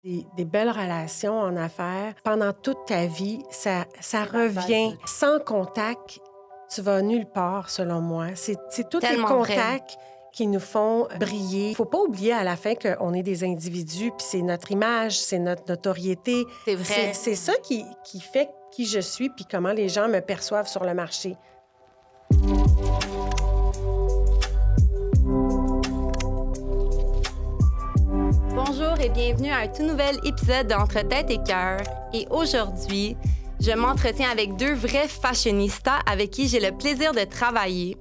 Des belles relations en affaires pendant toute ta vie, ça revient. Sans contact, tu vas nulle part, selon moi. C'est tous les Tellement vrai. contacts qui nous font briller. Il faut pas oublier à la fin qu'on est des individus, puis c'est notre image, c'est notre notoriété. C'est vrai. C'est ça qui fait qui je suis, puis comment les gens me perçoivent sur le marché. Bonjour et bienvenue à un tout nouvel épisode d'Entre tête et cœur. Et aujourd'hui, je m'entretiens avec deux vrais fashionistas avec qui j'ai le plaisir de travailler.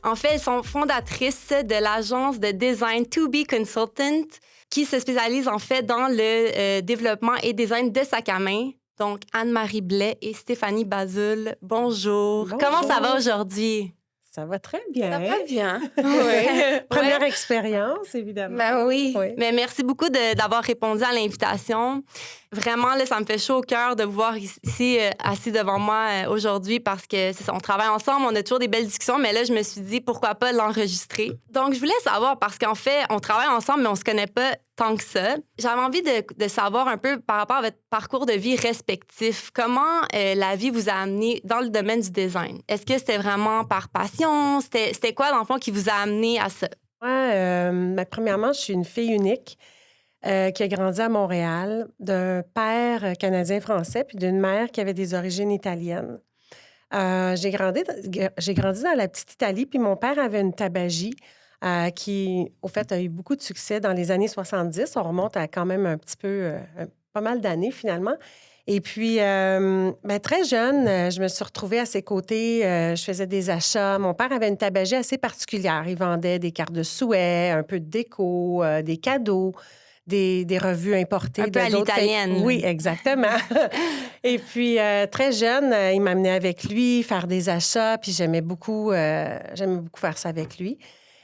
En fait, elles sont fondatrices de l'agence de design To Be Consultant qui se spécialise en fait dans le développement et design de sacs à main. Donc, Anne-Marie Blais et Stéphanie Bazule, bonjour. Bonjour. Comment ça va aujourd'hui? Ça va très bien. Ça va bien. Oui. Première Ouais. expérience, évidemment. Ben oui. Oui. Mais merci beaucoup d'avoir répondu à l'invitation. Vraiment, là, ça me fait chaud au cœur de vous voir ici, assis devant moi aujourd'hui parce que c'est ça, on travaille ensemble, on a toujours des belles discussions, mais là, je me suis dit pourquoi pas l'enregistrer. Donc, je voulais savoir parce qu'en fait, on travaille ensemble, mais on se connaît pas tant que ça. J'avais envie de savoir un peu par rapport à votre parcours de vie respectif, comment la vie vous a amené dans le domaine du design. Est-ce que c'était vraiment par passion? C'était quoi, dans le fond, qui vous a amené à ça? Moi, premièrement, je suis une fille unique qui a grandi à Montréal, d'un père canadien-français puis d'une mère qui avait des origines italiennes. J'ai grandi dans la petite Italie, puis mon père avait une tabagie qui, au fait, a eu beaucoup de succès dans les années 70. On remonte à quand même un petit peu, pas mal d'années finalement. Et puis, très jeune, je me suis retrouvée à ses côtés. Je faisais des achats. Mon père avait une tabagie assez particulière. Il vendait des cartes de souhait, un peu de déco, des cadeaux, des revues importées Un peu à d'autres pays. l'italienne. Oui, exactement. Et puis, très jeune, il m'amenait avec lui faire des achats, puis j'aimais beaucoup faire ça avec lui.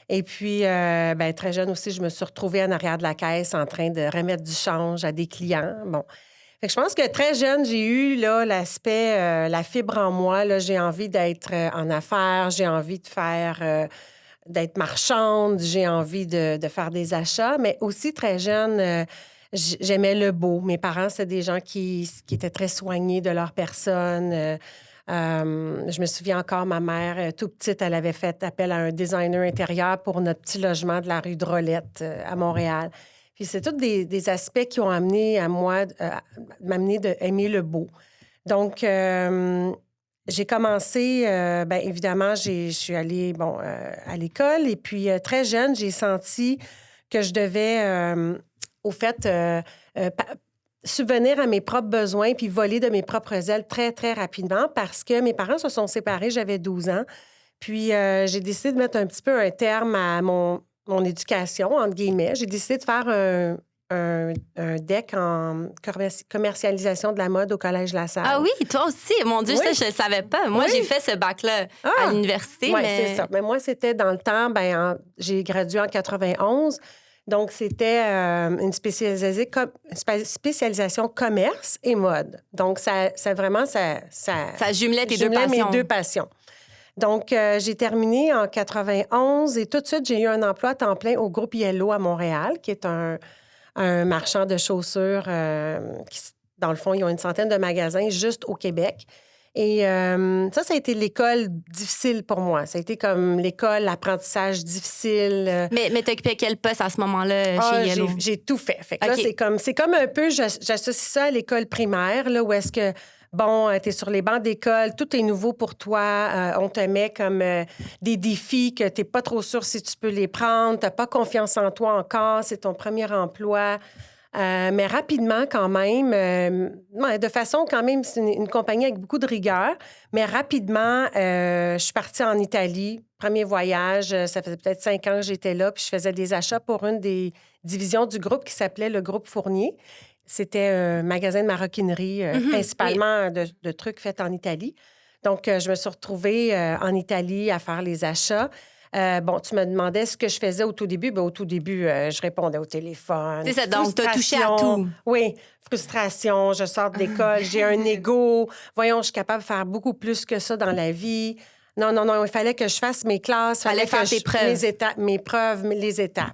Et puis, très jeune aussi, je me suis retrouvée en arrière de la caisse en train de remettre du change à des clients. Bon. Fait que je pense que très jeune, j'ai eu là, l'aspect, la fibre en moi. Là, j'ai envie d'être en affaires, j'ai envie de faire, d'être marchande, j'ai envie de faire des achats. Mais aussi, très jeune, j'aimais le beau. Mes parents, c'était des gens qui étaient très soignés de leur personne. Je me souviens encore, ma mère, tout petite, elle avait fait appel à un designer intérieur pour notre petit logement de la rue de Rolette à Montréal. Puis c'est tous des aspects qui ont amené à moi, m'amener d'aimer le beau. Donc, j'ai commencé, évidemment, je suis allée, à l'école. Et puis, très jeune, j'ai senti que je devais, au fait, subvenir à mes propres besoins puis voler de mes propres ailes très, très rapidement parce que mes parents se sont séparés, j'avais 12 ans. Puis, j'ai décidé de mettre un petit peu un terme à mon éducation, entre guillemets. J'ai décidé de faire un DEC en commercialisation de la mode au Collège La Salle. Ah oui, toi aussi. Mon Dieu, Oui. ça, je ne savais pas. Moi, Oui. j'ai fait ce bac-là à l'université, Oui, mais... c'est ça. Mais moi, c'était dans le temps, j'ai gradué en 91. Donc, c'était une spécialisation commerce et mode. Donc, ça jumelait tes deux jumelait passions. mes deux passions. Donc, j'ai terminé en 91 et tout de suite, j'ai eu un emploi à temps plein au groupe Yellow à Montréal, qui est un marchand de chaussures qui, dans le fond, ils ont une centaine de magasins juste au Québec. Et ça a été l'école difficile pour moi. Ça a été comme l'école, l'apprentissage difficile. Mais t'occupais quel poste à ce moment-là chez Yellow? J'ai tout fait. Fait que OK. là, c'est comme un peu, j'associe ça à l'école primaire, là, où est-ce que, tu es sur les bancs d'école, tout est nouveau pour toi. On te met comme des défis que tu n'es pas trop sûr si tu peux les prendre. Tu n'as pas confiance en toi encore. C'est ton premier emploi. Mais rapidement, quand même, de façon quand même, c'est une compagnie avec beaucoup de rigueur, mais rapidement, je suis partie en Italie. Premier voyage, ça faisait peut-être 5 ans que j'étais là, puis je faisais des achats pour une des divisions du groupe qui s'appelait le groupe Fournier. C'était un magasin de maroquinerie, principalement de trucs faits en Italie. Donc, je me suis retrouvée en Italie à faire les achats. Tu me demandais ce que je faisais au tout début. Au tout début, je répondais au téléphone. C'est ça, donc tu as touché à tout. Oui, frustration, je sors de l'école, j'ai un ego. Voyons, je suis capable de faire beaucoup plus que ça dans la vie. Non, il fallait que je fasse mes classes. Fallait faire tes preuves. Mes preuves, les étapes.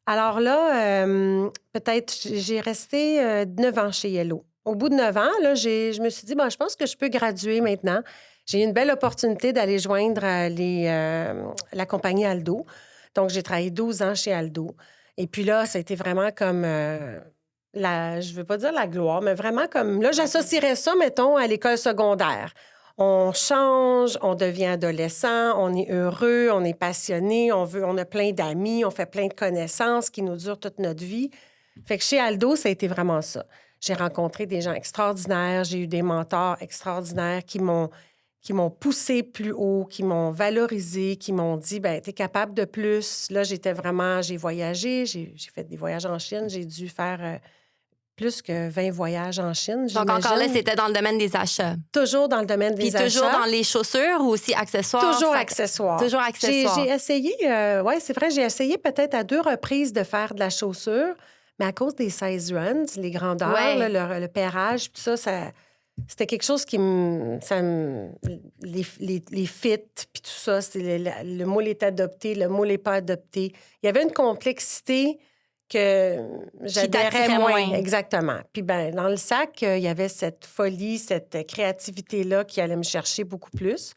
Alors là, peut-être, j'ai resté 9 ans chez Yellow. Au bout de 9 ans, là, je me suis dit, je pense que je peux graduer maintenant. J'ai eu une belle opportunité d'aller joindre la compagnie Aldo. Donc, j'ai travaillé 12 ans chez Aldo. Et puis là, ça a été vraiment comme, je ne veux pas dire la gloire, mais vraiment comme, là, j'associerais ça, mettons, à l'école secondaire. On change, on devient adolescent, on est heureux, on est passionné, on a plein d'amis, on fait plein de connaissances qui nous durent toute notre vie. Fait que chez Aldo, ça a été vraiment ça. J'ai rencontré des gens extraordinaires, j'ai eu des mentors extraordinaires qui m'ont poussé plus haut, qui m'ont valorisé, qui m'ont dit, ben t'es capable de plus. Là, j'ai voyagé, j'ai fait des voyages en Chine, j'ai dû faire plus que 20 voyages en Chine, Donc, encore là, j'imagine. c'était dans le domaine des achats. Toujours dans le domaine Puis des achats. toujours dans les chaussures ou aussi accessoires? Toujours accessoires. Toujours accessoires. J'ai essayé, oui, c'est vrai, j'ai essayé peut-être à 2 reprises de faire de la chaussure, mais à cause des size runs, les grandeurs, Ouais. là, le pairage, tout ça, c'était quelque chose qui les fits, puis tout ça, le moule est adopté, le moule n'est pas adopté. Il y avait une complexité que j'adhérais t'attirait moins. Exactement. Puis dans le sac, il y avait cette folie, cette créativité-là qui allait me chercher beaucoup plus.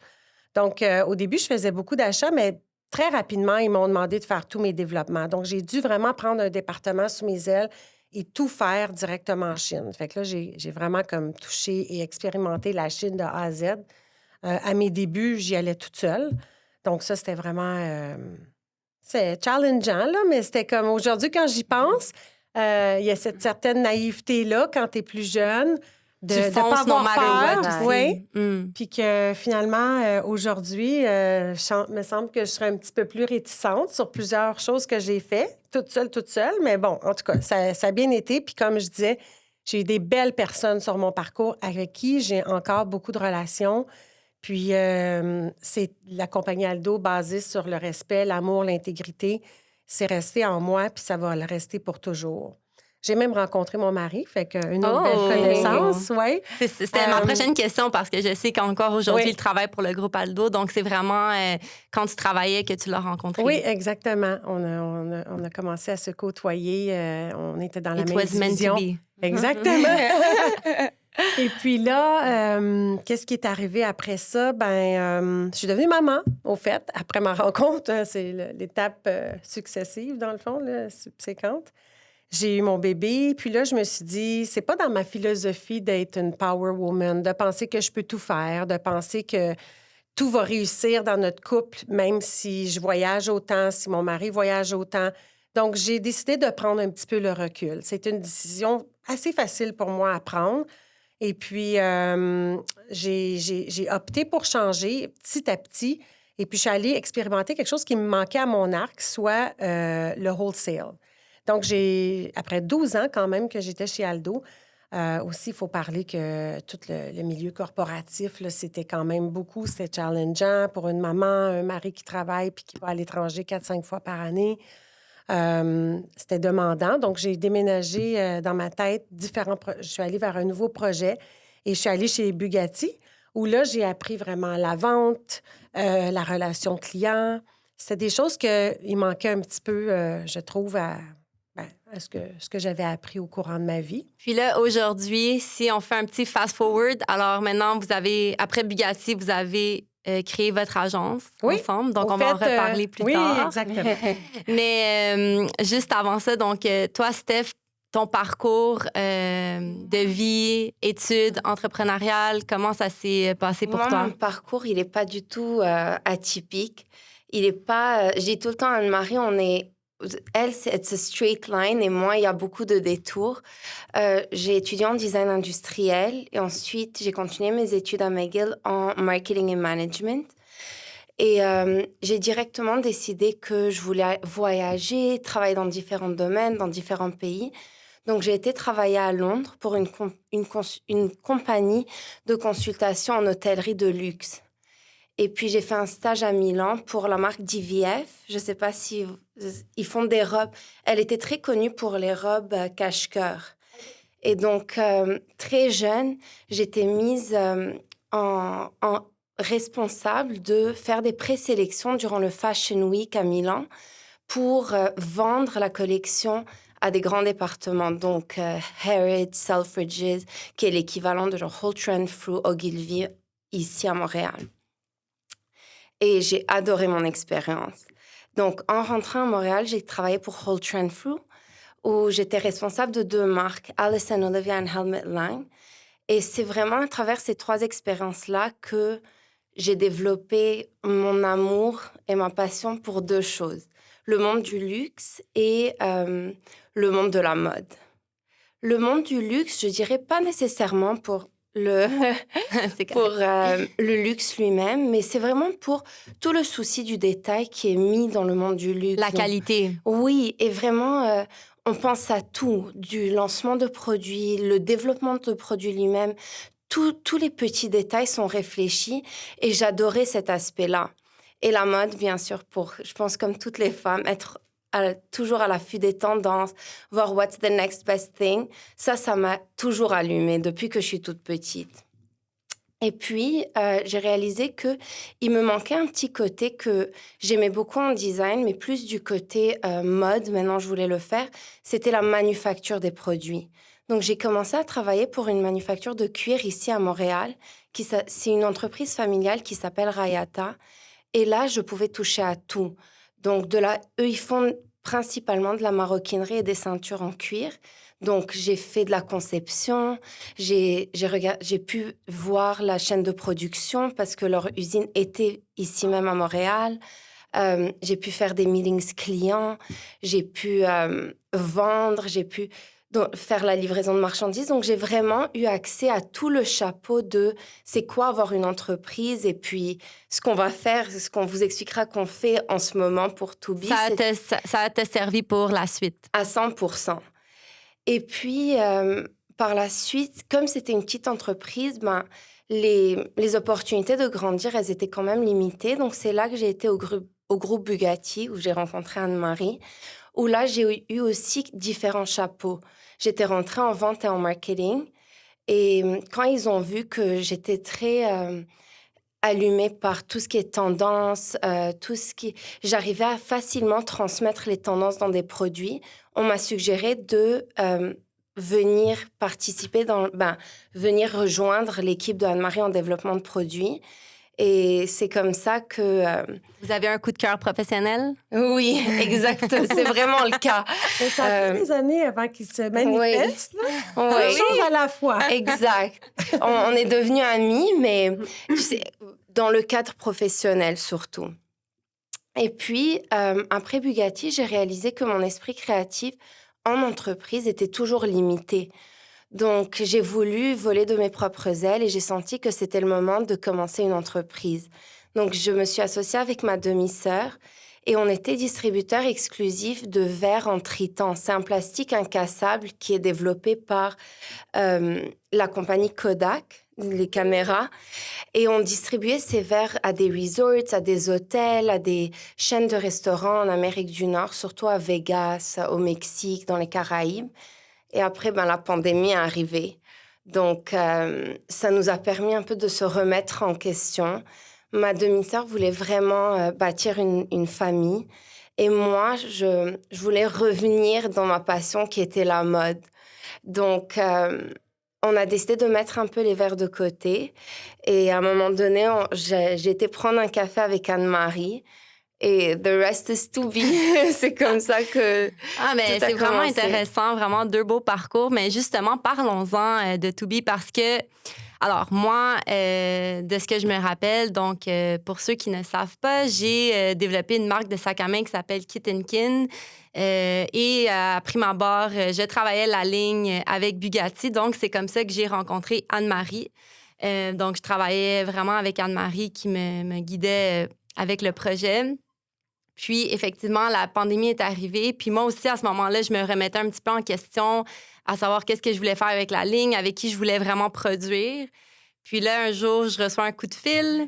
Donc, au début, je faisais beaucoup d'achats, mais très rapidement, ils m'ont demandé de faire tous mes développements. Donc, j'ai dû vraiment prendre un département sous mes ailes et tout faire directement en Chine. Fait que là, j'ai vraiment comme touché et expérimenté la Chine de A à Z. À mes débuts, j'y allais toute seule. Donc, ça, c'était vraiment... c'est challengeant, là, mais c'était comme... Aujourd'hui, quand j'y pense, il y a cette certaine naïveté-là quand tu es plus jeune, de Tu ne pas fonces no avoir matter peur. what. Oui. Mm. Puis que finalement, aujourd'hui, me semble que je serais un petit peu plus réticente sur plusieurs choses que j'ai faites, toute seule. Mais bon, en tout cas, ça a bien été. Puis comme je disais, j'ai eu des belles personnes sur mon parcours avec qui j'ai encore beaucoup de relations. Puis c'est la compagnie Aldo basée sur le respect, l'amour, l'intégrité. C'est resté en moi, puis ça va le rester pour toujours. J'ai même rencontré mon mari, fait qu'une autre belle connaissance, oui. C'était ma prochaine question parce que je sais qu'encore aujourd'hui, oui. il travaille pour le groupe Aldo. Donc, c'est vraiment quand tu travaillais que tu l'as rencontré. Oui, exactement. On a commencé à se côtoyer. On était dans la même It was meant division. to be. Exactement. Et puis là, qu'est-ce qui est arrivé après ça? Je suis devenue maman, au fait, après ma rencontre. C'est l'étape successive, dans le fond, là, subséquente. J'ai eu mon bébé, puis là, je me suis dit, c'est pas dans ma philosophie d'être une power woman, de penser que je peux tout faire, de penser que tout va réussir dans notre couple, même si je voyage autant, si mon mari voyage autant. Donc, j'ai décidé de prendre un petit peu le recul. C'est une décision assez facile pour moi à prendre. Et puis, j'ai opté pour changer petit à petit. Et puis, je suis allée expérimenter quelque chose qui me manquait à mon arc, soit le wholesale. Donc, après 12 ans quand même que j'étais chez Aldo, aussi, il faut parler que tout le milieu corporatif, là, c'était quand même beaucoup, c'était challengeant pour une maman, un mari qui travaille puis qui va à l'étranger 4-5 fois par année. C'était demandant. Donc, j'ai déménagé dans ma tête je suis allée vers un nouveau projet et je suis allée chez Bugatti où là, j'ai appris vraiment la vente, la relation client. C'était des choses qu'il manquait un petit peu, je trouve, à ce que j'avais appris au courant de ma vie. Puis là, aujourd'hui, si on fait un petit fast-forward, alors maintenant, après Bugatti, vous avez créé votre agence ensemble. Donc, on va en reparler plus tard. Oui, exactement. Mais juste avant ça, donc, toi, Steph, ton parcours de vie, études, entrepreneuriales, comment ça s'est passé pour toi? Mon parcours, il n'est pas du tout atypique. Il n'est pas... je dis tout le temps à Anne-Marie, elle, c'est a straight line et moi, il y a beaucoup de détours. J'ai étudié en design industriel et ensuite, j'ai continué mes études à McGill en marketing et management. Et j'ai directement décidé que je voulais voyager, travailler dans différents domaines, dans différents pays. Donc, j'ai été travailler à Londres pour une compagnie de consultation en hôtellerie de luxe. Et puis, j'ai fait un stage à Milan pour la marque DVF. Je ne sais pas si ils font des robes. Elle était très connue pour les robes cache-cœur. Et donc, très jeune, j'étais mise en responsable de faire des présélections durant le Fashion Week à Milan pour vendre la collection à des grands départements, donc Harrods, Selfridges, qui est l'équivalent de genre Holt Renfrew, Ogilvy, ici à Montréal. Et j'ai adoré mon expérience. Donc, en rentrant à Montréal, j'ai travaillé pour Holt Renfrew, où j'étais responsable de 2 marques, Alice & Olivia et Helmut Lang. Et c'est vraiment à travers ces 3 expériences-là que j'ai développé mon amour et ma passion pour 2 choses. Le monde du luxe et le monde de la mode. Le monde du luxe, je dirais pas nécessairement pour le, le luxe lui-même, mais c'est vraiment pour tout le souci du détail qui est mis dans le monde du luxe. La qualité. Oui, et vraiment, on pense à tout, du lancement de produits, le développement de produits lui-même. Tous les petits détails sont réfléchis et j'adorais cet aspect-là. Et la mode, bien sûr, pour, je pense, comme toutes les femmes, être toujours à l'affût des tendances, voir what's the next best thing. Ça m'a toujours allumée depuis que je suis toute petite. Et puis, j'ai réalisé qu'il me manquait un petit côté que j'aimais beaucoup en design, mais plus du côté mode, maintenant je voulais le faire, c'était la manufacture des produits. Donc, j'ai commencé à travailler pour une manufacture de cuir ici à Montréal. C'est une entreprise familiale qui s'appelle Rayata. Et là, je pouvais toucher à tout. Donc, eux, ils font principalement de la maroquinerie et des ceintures en cuir. Donc, j'ai fait de la conception, j'ai pu voir la chaîne de production parce que leur usine était ici même à Montréal. J'ai pu faire des meetings clients, j'ai pu vendre, j'ai pu faire la livraison de marchandises. Donc, j'ai vraiment eu accès à tout le chapeau de c'est quoi avoir une entreprise et puis ce qu'on va faire, ce qu'on vous expliquera qu'on fait en ce moment pour Tubi. Ça t'a servi pour la suite. À 100%. Et puis, par la suite, comme c'était une petite entreprise, les opportunités de grandir, elles étaient quand même limitées. Donc, c'est là que j'ai été au groupe Bugatti, où j'ai rencontré Anne-Marie, où là, j'ai eu aussi différents chapeaux. J'étais rentrée en vente et en marketing. Et quand ils ont vu que j'étais très allumée par tout ce qui est tendance, j'arrivais à facilement transmettre les tendances dans des produits, on m'a suggéré de venir participer venir rejoindre l'équipe de Anne-Marie en développement de produits. Et c'est comme ça que... Vous avez un coup de cœur professionnel? Oui, exact. C'est vraiment le cas. Mais ça a pris des années avant qu'il se manifeste. Oui. Une chose à la fois. Exact. On est devenus amis, mais tu sais, dans le cadre professionnel surtout. Et puis, après Bugatti, j'ai réalisé que mon esprit créatif en entreprise était toujours limité. Donc, j'ai voulu voler de mes propres ailes et j'ai senti que c'était le moment de commencer une entreprise. Donc, je me suis associée avec ma demi-sœur et on était distributeur exclusif de verres en tritan. C'est un plastique incassable qui est développé par la compagnie Kodak, les caméras. Et on distribuait ces verres à des resorts, à des hôtels, à des chaînes de restaurants en Amérique du Nord, surtout à Vegas, au Mexique, dans les Caraïbes. Et après, la pandémie est arrivée. Donc, ça nous a permis un peu de se remettre en question. Ma demi-sœur voulait vraiment bâtir une famille. Et moi, je voulais revenir dans ma passion qui était la mode. Donc, on a décidé de mettre un peu les verres de côté. Et à un moment donné, j'ai été prendre un café avec Anne-Marie. Et the rest is to be. C'est comme ça que mais c'est vraiment intéressant, vraiment 2 beaux parcours. Mais justement, parlons-en de To Be parce que, alors moi, de ce que je me rappelle, donc pour ceux qui ne savent pas, j'ai développé une marque de sac à main qui s'appelle Kit & Kin. Et à prime abord, je travaillais la ligne avec Bugatti. Donc, c'est comme ça que j'ai rencontré Anne-Marie. Donc, je travaillais vraiment avec Anne-Marie qui me guidait avec le projet. Puis, effectivement, la pandémie est arrivée. Puis moi aussi, à ce moment-là, je me remettais un petit peu en question à savoir qu'est-ce que je voulais faire avec la ligne, avec qui je voulais vraiment produire. Puis là, un jour, je reçois un coup de fil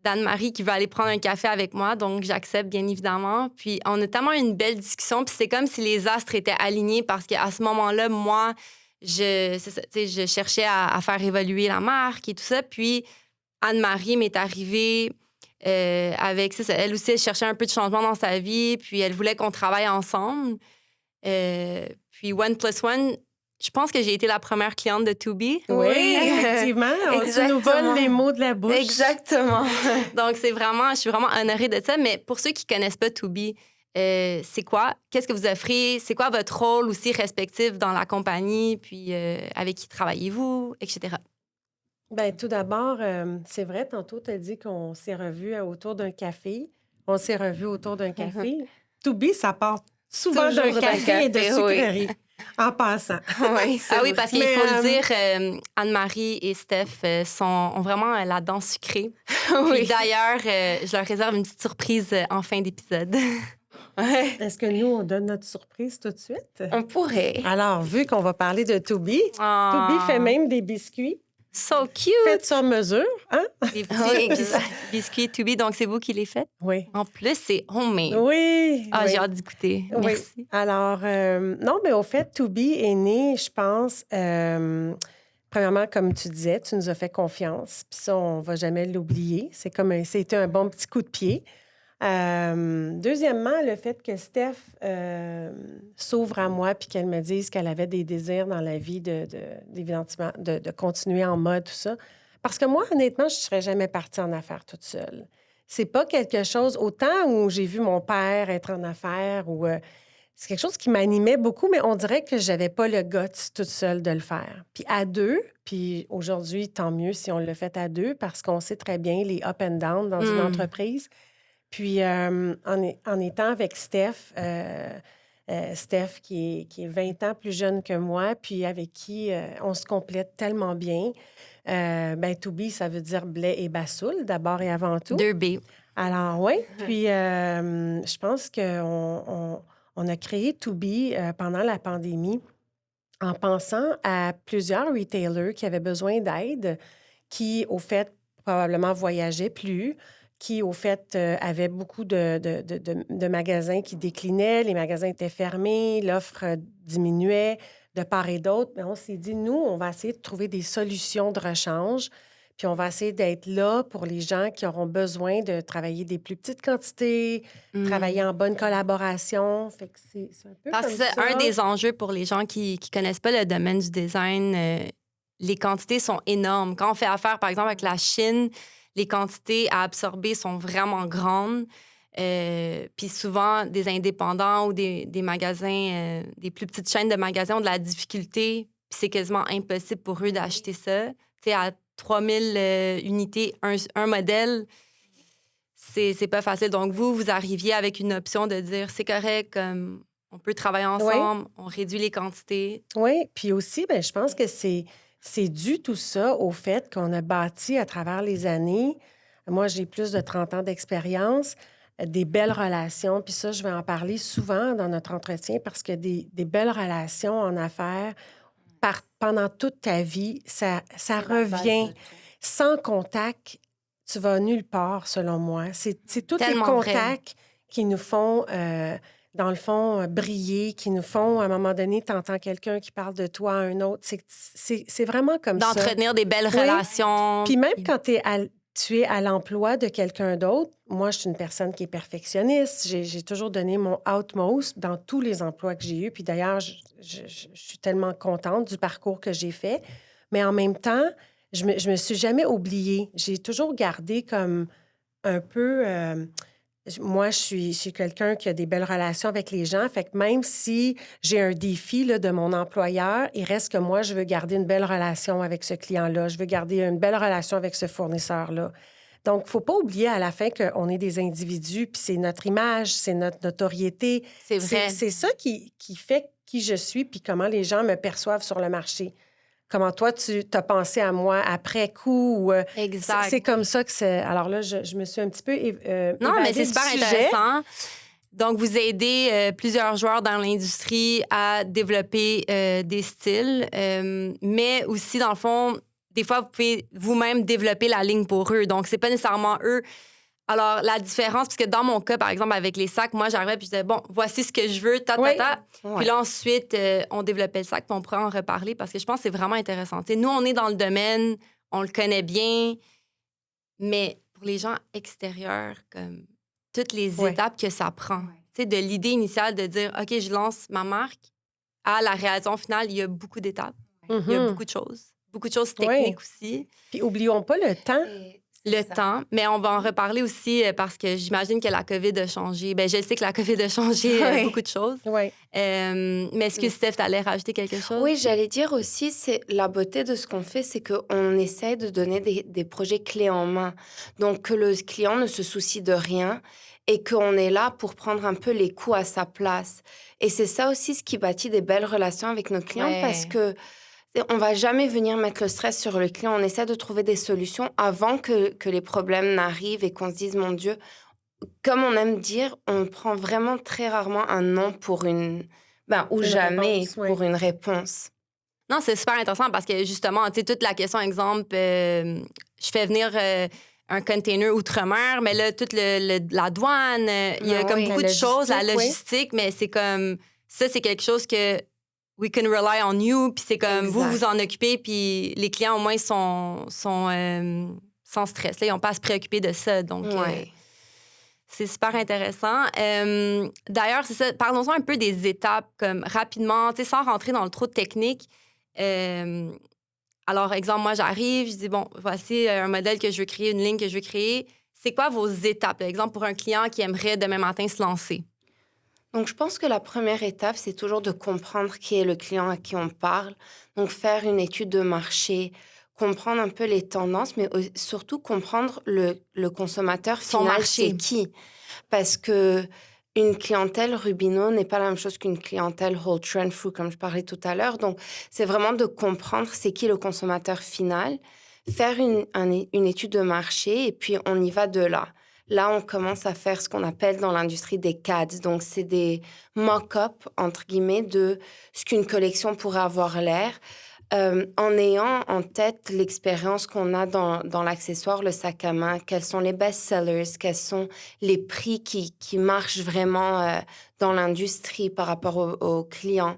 d'Anne-Marie qui veut aller prendre un café avec moi. Donc, j'accepte, bien évidemment. Puis, on a tellement eu une belle discussion. Puis, c'est comme si les astres étaient alignés parce qu'à ce moment-là, moi, je cherchais à faire évoluer la marque et tout ça. Puis, Anne-Marie m'est arrivée avec ça. Elle aussi, elle cherchait un peu de changement dans sa vie, puis elle voulait qu'on travaille ensemble. Puis 1+1, je pense que j'ai été la première cliente de Tubi. Oui, effectivement. Tu nous voles les mots de la bouche. Exactement. Donc, je suis vraiment honorée de ça. Mais pour ceux qui ne connaissent pas Tubi, c'est quoi? Qu'est-ce que vous offrez? C'est quoi votre rôle aussi respectif dans la compagnie? Puis avec qui travaillez-vous, etc.? Bien, tout d'abord, c'est vrai, tantôt, tu as dit qu'on s'est revus autour d'un café. On s'est revus autour d'un café. Tubi, ça part souvent d'un café et de sucrerie, en passant. Oui, parce qu'il faut le dire, Anne-Marie et Steph ont vraiment la dent sucrée. Puis d'ailleurs, je leur réserve une petite surprise en fin d'épisode. Est-ce que nous, on donne notre surprise tout de suite? On pourrait. Alors, vu qu'on va parler de Tubi, Tubi fait même des biscuits. So cute! Faits sur mesure, hein? Des petits biscuits Tubi, donc c'est vous qui les faites? Oui. En plus, c'est homemade. Oui. Ah, oui. j'ai hâte d'écouter. Oui. Merci. Alors, non, mais au fait, Tubi est né, je pense, premièrement, comme tu disais, tu nous as fait confiance. Puis ça, on ne va jamais l'oublier. C'était un bon petit coup de pied. Deuxièmement, le fait que Steph s'ouvre à moi puis qu'elle me dise qu'elle avait des désirs dans la vie de continuer en mode, tout ça. Parce que moi, honnêtement, je ne serais jamais partie en affaires toute seule. C'est pas quelque chose... Autant où j'ai vu mon père être en affaires ou... c'est quelque chose qui m'animait beaucoup, mais on dirait que j'avais pas le guts toute seule de le faire. Puis à deux, puis aujourd'hui, tant mieux si on le fait à deux parce qu'on sait très bien les up and down dans une entreprise. Puis, en étant avec Steph, Steph qui est 20 ans plus jeune que moi, puis avec qui on se complète tellement bien. Tubi, ça veut dire blé et bassoul, d'abord et avant tout. 2B. Alors, oui. Puis, je pense qu'on a créé Tubi pendant la pandémie en pensant à plusieurs retailers qui avaient besoin d'aide, qui, au fait, probablement voyageaient plus, qui, au fait, avait beaucoup de magasins qui déclinaient, les magasins étaient fermés, l'offre diminuait de part et d'autre. Mais on s'est dit, nous, on va essayer de trouver des solutions de rechange, puis on va essayer d'être là pour les gens qui auront besoin de travailler des plus petites quantités, travailler en bonne collaboration. Fait que c'est un peu Parce comme que ça. c'est un des enjeux pour les gens qui ne connaissent pas le domaine du design. Les quantités sont énormes. Quand on fait affaire, par exemple, avec la Chine, les quantités à absorber sont vraiment grandes. Puis souvent, des indépendants ou des magasins, des plus petites chaînes de magasins ont de la difficulté. Puis c'est quasiment impossible pour eux d'acheter ça. Tu sais, à 3000 unités, un modèle, c'est pas facile. Donc, vous arriviez avec une option de dire, c'est correct, comme on peut travailler ensemble, on réduit les quantités. Oui, puis aussi, je pense que c'est dû tout ça au fait qu'on a bâti à travers les années, moi j'ai plus de 30 ans d'expérience, des belles relations. Puis ça, je vais en parler souvent dans notre entretien parce que des belles relations en affaires, pendant toute ta vie, ça revient. Sans contact, tu vas nulle part, selon moi. C'est tous les contacts qui nous font... dans le fond, briller, qui nous font, à un moment donné, t'entends quelqu'un qui parle de toi à un autre. C'est vraiment comme ça. D'entretenir des belles relations. Puis même quand tu es à l'emploi de quelqu'un d'autre, moi, je suis une personne qui est perfectionniste. J'ai toujours donné mon utmost dans tous les emplois que j'ai eus. Puis d'ailleurs, je suis tellement contente du parcours que j'ai fait. Mais en même temps, je me suis jamais oubliée. J'ai toujours gardé comme un peu... moi, je suis quelqu'un qui a des belles relations avec les gens. Fait que même si j'ai un défi là, de mon employeur, il reste que moi, je veux garder une belle relation avec ce client-là. Je veux garder une belle relation avec ce fournisseur-là. Donc, il ne faut pas oublier à la fin qu'on est des individus, puis c'est notre image, c'est notre notoriété. C'est vrai. C'est ça qui fait qui je suis, puis comment les gens me perçoivent sur le marché. Comment toi, tu as pensé à moi après coup? Exact. C'est comme ça que c'est... Alors là, je me suis un petit peu non, mais c'est super intéressant. Donc, vous aidez plusieurs joueurs dans l'industrie à développer des styles, mais aussi, dans le fond, des fois, vous pouvez vous-même développer la ligne pour eux. Donc, c'est pas nécessairement eux. Alors, la différence, puisque dans mon cas, par exemple, avec les sacs, moi, j'arrivais puis je disais, bon, voici ce que je veux, Oui. Puis là, ensuite, on développait le sac, puis on pourrait en reparler parce que je pense que c'est vraiment intéressant. T'sais, nous, on est dans le domaine, on le connaît bien, mais pour les gens extérieurs, comme toutes les Ouais. étapes que ça prend. Tu sais, de l'idée initiale de dire, OK, je lance ma marque, à la réalisation finale, il y a beaucoup d'étapes. Il y a Mhm. beaucoup de choses Oui. techniques aussi. Puis oublions pas le temps. Et Le c'est ça. temps, mais on va en reparler aussi parce que j'imagine que la COVID a changé. Ben, je sais que la COVID a changé Ouais. beaucoup de choses. Oui. Mais est-ce que Steph, t'allais rajouter quelque chose? Oui, j'allais dire aussi, c'est la beauté de ce qu'on fait, c'est qu'on essaie de donner des projets clés en main. Donc, que le client ne se soucie de rien et qu'on est là pour prendre un peu les coûts à sa place. Et c'est ça aussi ce qui bâtit des belles relations avec nos clients parce Ouais. que on va jamais venir mettre le stress sur le client. On essaie de trouver des solutions avant que les problèmes n'arrivent et qu'on se dise, mon Dieu, comme on aime dire, on prend vraiment très rarement un non pour ou Une jamais réponse, oui. pour une réponse. Non, c'est super intéressant parce que justement, tu sais, toute la question, exemple, je fais venir un container outre-mer, mais là, toute la douane, il y a Ah comme oui. beaucoup La de choses, la logistique, oui. logistique, mais c'est comme, ça, c'est quelque chose que we can rely on you, puis c'est comme, vous Exact. vous en occupez, puis les clients, au moins, sont sans stress. Là, ils n'ont pas à se préoccuper de ça. Donc, Ouais. c'est super intéressant. D'ailleurs, c'est ça. Parlons-en un peu des étapes, comme rapidement, tu sais, sans rentrer dans le trop de technique. Alors, exemple, moi, j'arrive, je dis, bon, voici un modèle que je veux créer, une ligne que je veux créer. C'est quoi vos étapes? Par exemple, pour un client qui aimerait demain matin se lancer. Donc, je pense que la première étape, c'est toujours de comprendre qui est le client à qui on parle. Donc, faire une étude de marché, comprendre un peu les tendances, mais surtout comprendre le consommateur Son final, marché. c'est qui. Parce que une clientèle Rubino n'est pas la même chose qu'une clientèle Whole Trend Fruit, comme je parlais tout à l'heure. Donc, c'est vraiment de comprendre c'est qui le consommateur final, faire une étude de marché et puis on y va de là. Là, on commence à faire ce qu'on appelle dans l'industrie des CADs. Donc, c'est des mock-ups, entre guillemets, de ce qu'une collection pourrait avoir l'air, en ayant en tête l'expérience qu'on a dans l'accessoire, le sac à main, quels sont les best-sellers, quels sont les prix qui marchent vraiment dans l'industrie par rapport aux clients.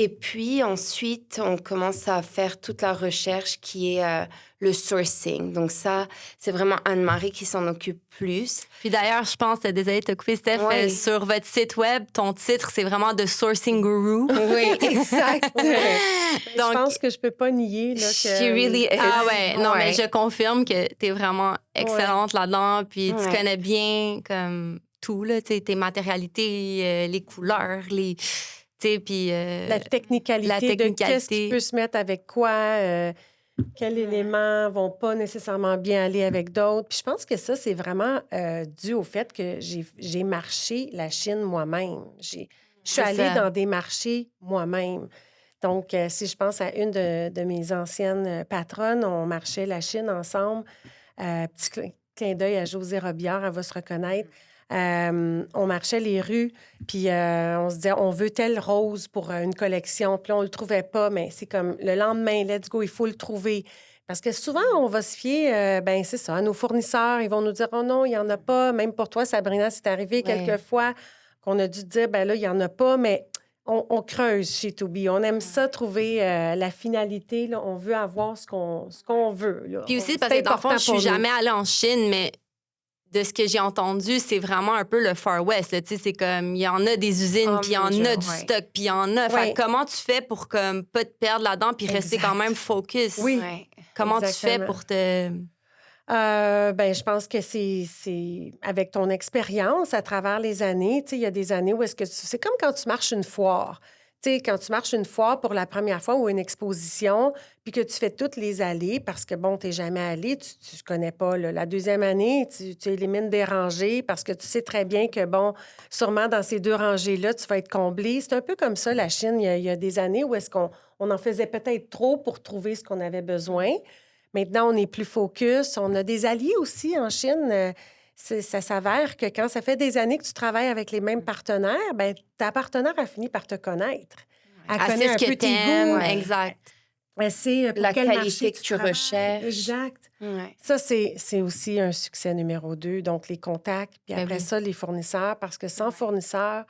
Et puis ensuite, on commence à faire toute la recherche qui est le sourcing. Donc ça, c'est vraiment Anne-Marie qui s'en occupe plus. Puis d'ailleurs, je pense, désolée de te couper, Steph, Oui. sur votre site web, ton titre, c'est vraiment The Sourcing Guru. Oui, exact. Je pense que je peux pas nier là, que... She really is. Ah ouais, non, mais Ouais. je confirme que t'es vraiment excellente là-dedans, puis tu Ouais. connais bien comme tout, là, tu sais, tes matérialités, les couleurs, tu sais, puis... La technicalité, la de qu'est-ce qui technicalité. peut se mettre avec quoi, quels éléments vont pas nécessairement bien aller avec d'autres. Puis je pense que ça, c'est vraiment dû au fait que j'ai marché la Chine moi-même. Je suis C'est allée ça. dans des marchés moi-même. Donc, si je pense à une de mes anciennes patronnes, on marchait la Chine ensemble. Petit clin d'œil à Josée Robillard, elle va se reconnaître. On marchait les rues, puis on se disait, on veut telle rose pour une collection. Puis là, on le trouvait pas, mais c'est comme le lendemain, let's go, il faut le trouver. Parce que souvent, on va se fier, ben c'est ça, à nos fournisseurs. Ils vont nous dire, oh non, il n'y en a pas. Même pour toi, Sabrina, c'est arrivé Ouais. quelquefois qu'on a dû dire, ben là, il n'y en a pas, mais on creuse chez Toby. On aime ça, trouver la finalité. Là. On veut avoir ce qu'on veut. Là. Puis aussi, C'est parce que dans le fond, important je suis pour nous. jamais allée en Chine, mais de ce que j'ai entendu, c'est vraiment un peu le Far West. là. Tu sais, c'est comme, il y en a des usines, Oh puis il y mon en Dieu, a du ouais. stock, puis il y en a. Fait Ouais. que comment tu fais pour comme pas te perdre là-dedans, puis rester Exact. quand même focus? Oui. Ouais. Comment tu fais Exactement. pour te... Ben, je pense que c'est avec ton expérience à travers les années. Tu sais, il y a des années où est-ce que c'est comme quand tu marches une foire. Tu sais, quand tu marches une foire pour la première fois ou une exposition, puis que tu fais toutes les allées parce que, bon, tu n'es jamais allé, tu ne connais pas. Là. La deuxième année, tu élimines des rangées parce que tu sais très bien que, bon, sûrement dans ces 2 rangées-là, tu vas être comblé. C'est un peu comme ça, la Chine. Il y a des années où est-ce qu'on en faisait peut-être trop pour trouver ce qu'on avait besoin. Maintenant, on est plus focus. On a des alliés aussi en Chine. Ça s'avère que quand ça fait des années que tu travailles avec les mêmes partenaires, ben ta partenaire a fini par te connaître. Elle Elle connaît sait un ce que peu tes t'aimes, goûts. Ouais. exact. Elle sait pour La quel qualité marché que tu travailles. recherches. Exact. Ouais. Ça, c'est aussi un succès numéro 2. Donc, les contacts, puis Ben après oui. ça, les fournisseurs. Parce que sans fournisseurs,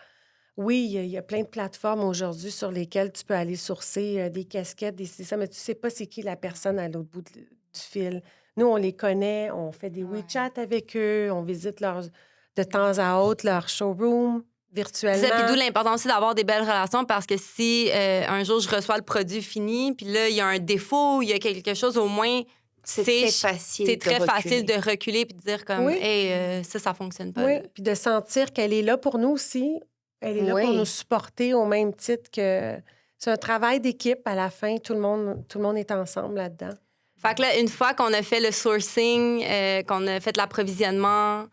oui, il y a plein de plateformes aujourd'hui sur lesquelles tu peux aller sourcer des casquettes, des ça, mais tu sais pas c'est qui la personne à l'autre bout du fil. Nous, on les connaît, on fait des WeChat avec eux, on visite de temps à autre leur showroom C'est virtuellement. ça, puis d'où l'importance aussi d'avoir des belles relations parce que si un jour je reçois le produit fini, puis là, il y a un défaut, il y a quelque chose, au moins, C'est très facile c'est très de facile de reculer. reculer puis de dire comme, Oui. hey, ça fonctionne pas. Oui, Là. puis de sentir qu'elle est là pour nous aussi. Elle est là pour nous Oui. supporter au même titre que... C'est un travail d'équipe à la fin. Tout le monde est ensemble là-dedans. Fait que là, une fois qu'on a fait le sourcing, qu'on a fait l'approvisionnement...